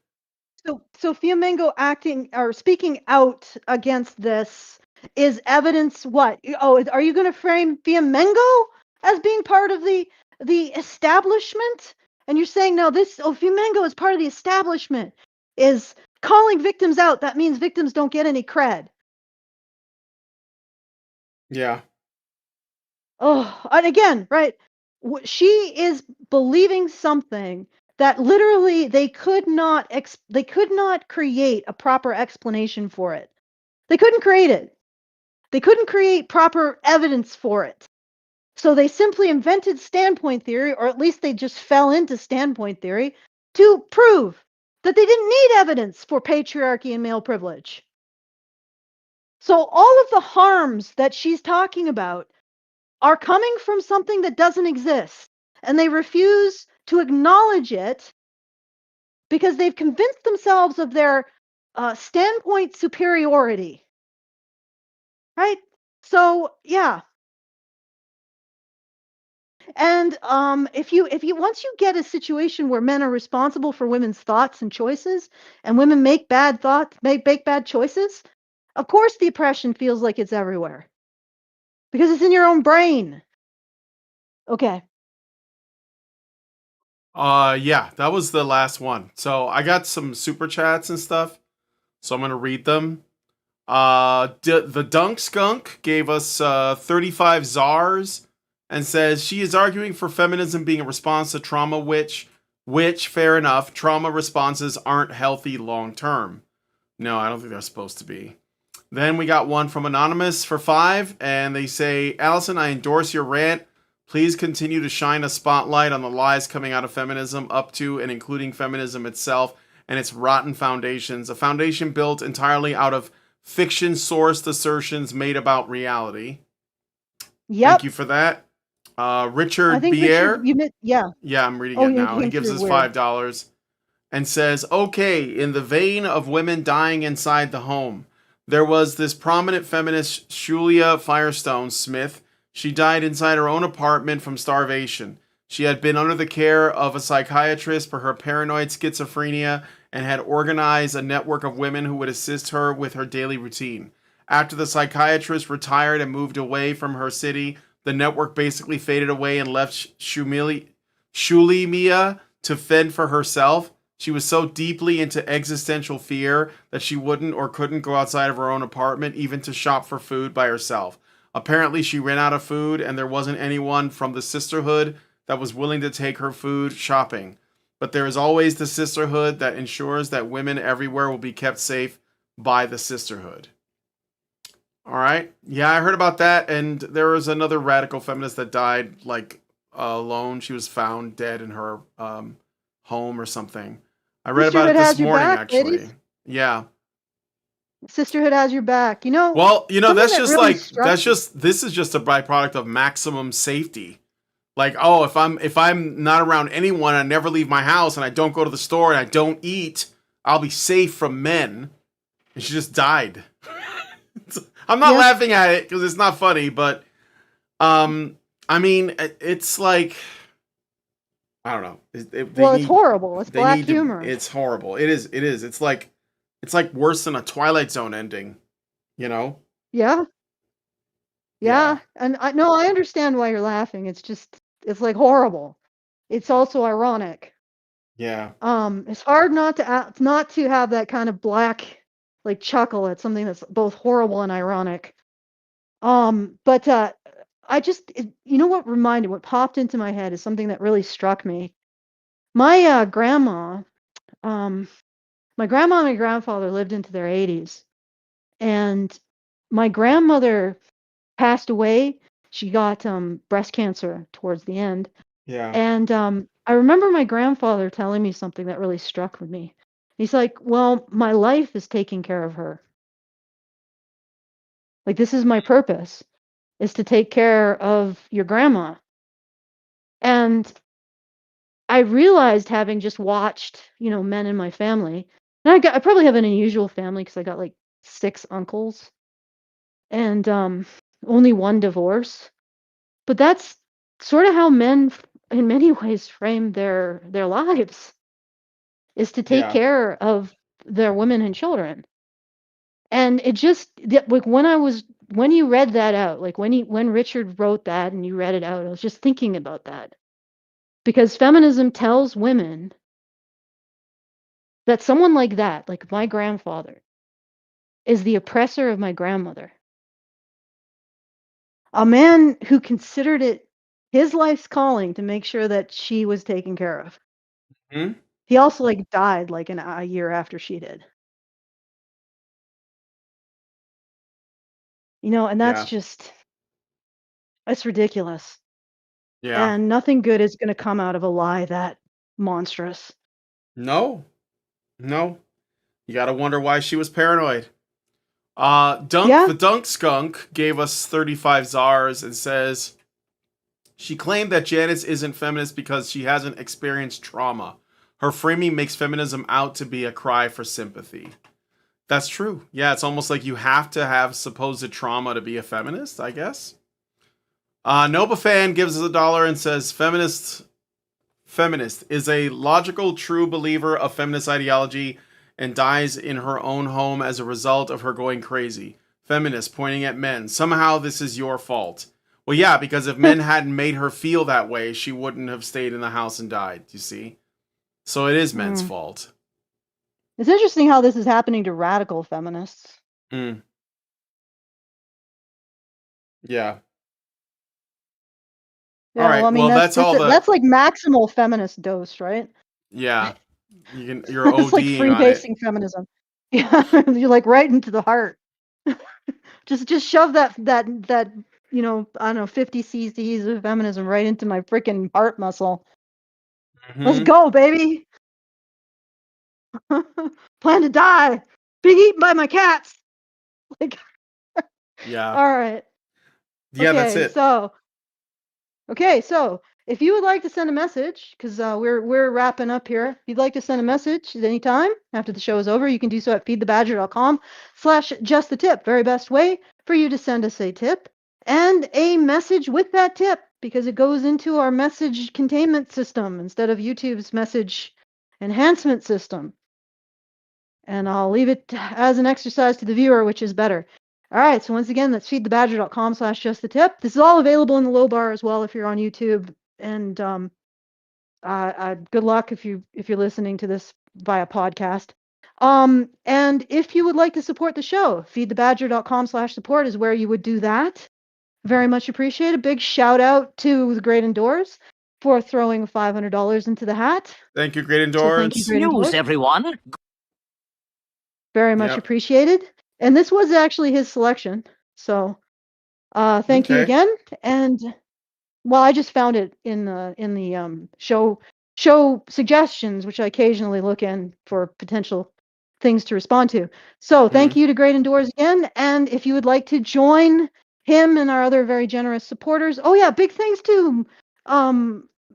So Fiamengo acting or speaking out against this is evidence what? Oh, are you going to frame Fiamengo as being part of the establishment? And you're saying, no, Fiamengo is part of the establishment, is calling victims out. That means victims don't get any cred. Yeah. Oh, and again, right? She is believing something that literally they could not create a proper explanation for it. They couldn't create it. They couldn't create proper evidence for it. So they simply invented standpoint theory, or at least they just fell into standpoint theory, to prove that they didn't need evidence for patriarchy and male privilege. So all of the harms that she's talking about are coming from something that doesn't exist, and they refuse to acknowledge it because they've convinced themselves of their standpoint superiority. Right? So, yeah. And if you once you get a situation where men are responsible for women's thoughts and choices, and women make bad choices, of course the oppression feels like it's everywhere because it's in your own brain. Okay. Yeah, that was the last one. So I got some super chats and stuff, so I'm gonna read them. The Dunk Skunk gave us 35 czars and says she is arguing for feminism being a response to trauma, which fair enough, trauma responses aren't healthy long term. No, I don't think they're supposed to be. Then we got one from Anonymous for 5, and they say, Allison, I endorse your rant. Please continue to shine a spotlight on the lies coming out of feminism, up to and including feminism itself and its rotten foundations. A foundation built entirely out of fiction-sourced assertions made about reality. Yep. Thank you for that. Richard Bier. Yeah. Yeah, I'm reading it now. He gives us $5 and says, okay, in the vein of women dying inside the home, there was this prominent feminist, Julia Firestone Smith. She died inside her own apartment from starvation. She had been under the care of a psychiatrist for her paranoid schizophrenia and had organized a network of women who would assist her with her daily routine. After the psychiatrist retired and moved away from her city, the network basically faded away and left Shulimia to fend for herself. She was so deeply into existential fear that she wouldn't or couldn't go outside of her own apartment, even to shop for food by herself. Apparently, she ran out of food, and there wasn't anyone from the sisterhood that was willing to take her food shopping. But there is always the sisterhood that ensures that women everywhere will be kept safe by the sisterhood. All right. Yeah, I heard about that, and there was another radical feminist that died, alone. She was found dead in her home or something. I read about it this morning, actually. Ladies. Yeah. Sisterhood has your back. Well, this is just a byproduct of maximum safety. Like, oh, if I'm not around anyone, I never leave my house, and I don't go to the store, and I don't eat, I'll be safe from men. And she just died. I'm not laughing at it because it's not funny, but I mean, it's like, I don't know. It's horrible. It's black humor. It's horrible. It is. It's like worse than a Twilight Zone ending, Yeah. And I understand why you're laughing. It's like horrible. It's also ironic. Yeah. It's hard not to have that kind of black, chuckle at something that's both horrible and ironic. But what popped into my head is something that really struck me. My grandma and my grandfather lived into their 80s, and my grandmother passed away. She got breast cancer towards the end. Yeah. And I remember my grandfather telling me something that really struck with me. He's like, well, my life is taking care of her. Like, this is my purpose, is to take care of your grandma. And I realized, having just watched, men in my family, and I probably have an unusual family because I got 6 uncles and only 1 divorce. But that's sort of how men, in many ways, frame their lives, is to take care of their women and children. And it just, when you read that out, when Richard wrote that and you read it out, I was just thinking about that. Because feminism tells women that someone like that, like my grandfather, is the oppressor of my grandmother. A man who considered it his life's calling to make sure that she was taken care of. Hmm? He also died a year after she did. And that's just, it's ridiculous. Yeah. And nothing good is going to come out of a lie that monstrous. No. You gotta wonder why she was paranoid. The Dunk Skunk gave us 35 czars and says she claimed that Janice isn't feminist because she hasn't experienced trauma. Her framing makes feminism out to be a cry for sympathy. That's true. Yeah, it's almost like you have to have supposed trauma to be a feminist, I guess. Nova Fan gives us $1 and says feminist is a logical, true believer of feminist ideology and dies in her own home as a result of her going crazy. Feminist pointing at men. Somehow this is your fault. Well, yeah, because if men hadn't made her feel that way, she wouldn't have stayed in the house and died, you see? So it is men's fault. It's interesting how this is happening to radical feminists. Yeah. Yeah, All right. well, I mean, that's like maximal feminist dose, right? Yeah. You're It's like ODing on it. freebasing feminism. Yeah, you're like right into the heart. just shove that I don't know, 50 cc's of feminism right into my freaking heart muscle. Let's go, baby. Plan to die. Being eaten by my cats. Like, yeah. All right. Yeah, that's it. So if you would like to send a message, because we're wrapping up here. If you'd like to send a message at any time after the show is over, you can do so at feedthebadger.com/justthetip. Very best way for you to send us a tip and a message with that tip, because it goes into our message containment system instead of YouTube's message enhancement system. And I'll leave it as an exercise to the viewer, which is better. All right, so once again, that's feedthebadger.com/justthetip. This is all available in the low bar as well if you're on YouTube. And good luck if you're listening to this via podcast. And if you would like to support the show, feedthebadger.com/support is where you would do that. Very much appreciated. Big shout out to the Great Indoors for throwing $500 into the hat. Thank you, Great Indoors. So thank you, Great Indoors. Everyone. Very much appreciated. And this was actually his selection. So thank you again. And well, I just found it in the show suggestions, which I occasionally look in for potential things to respond to. So thank you to Great Indoors again. And if you would like to join him and our other very generous supporters, oh yeah, big thanks to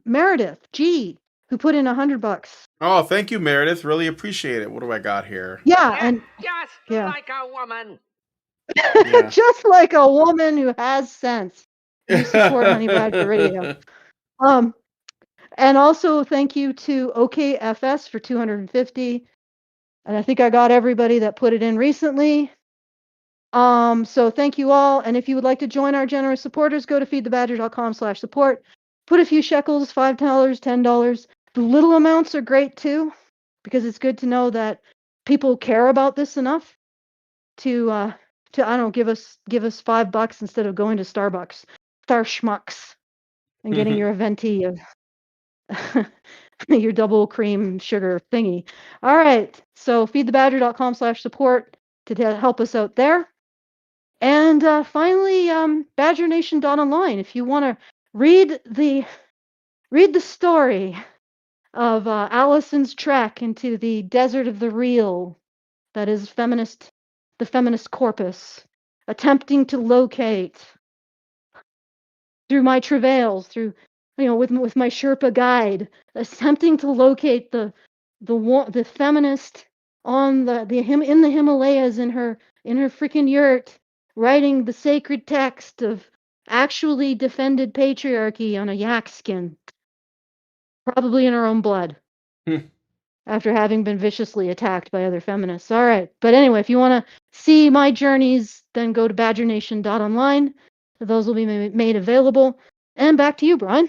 Meredith G, who put in $100. Oh, thank you, Meredith. Really appreciate it. What do I got here? Yeah, and just like a woman. just like a woman who has sense. You support Honey Badger Radio. And also thank you to OKFS for $250. And I think I got everybody that put it in recently. So thank you all. And if you would like to join our generous supporters, go to feedthebadger.com/support. Put a few shekels, $5, $10. The little amounts are great too, because it's good to know that people care about this enough to I don't know, give us $5 instead of going to Starbucks, Schmucks, and getting your venti of your double cream sugar thingy. All right, so feedthebadger.com/support to help us out there. And finally, BadgerNation.online. If you want to read the story of Allison's trek into the desert of the real, that is the feminist corpus, attempting to locate through my travails, through with my Sherpa guide, attempting to locate the feminist on in the Himalayas in her freaking yurt, writing the sacred text of actually defended patriarchy on a yak skin, probably in her own blood. After having been viciously attacked by other feminists. All right. But anyway, if you want to see my journeys, then go to badgernation.online. Those will be made available. And back to you, Brian.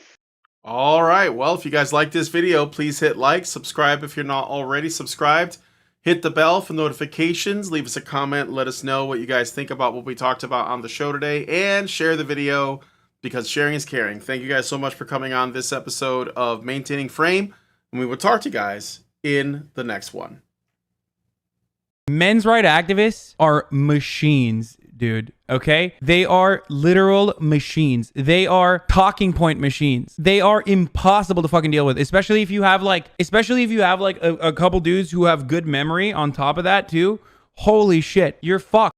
All right. Well, if you guys like this video, please hit like, subscribe if you're not already subscribed. Hit the bell for notifications. Leave us a comment. Let us know what you guys think about what we talked about on the show today. And share the video, because sharing is caring. Thank you guys so much for coming on this episode of Maintaining Frame. And we will talk to you guys in the next one. Men's rights activists are machines. dude. Okay? They are literal machines. They are talking point machines. They are impossible to fucking deal with, especially if you have like a couple dudes who have good memory on top of that too. Holy shit, you're fucked.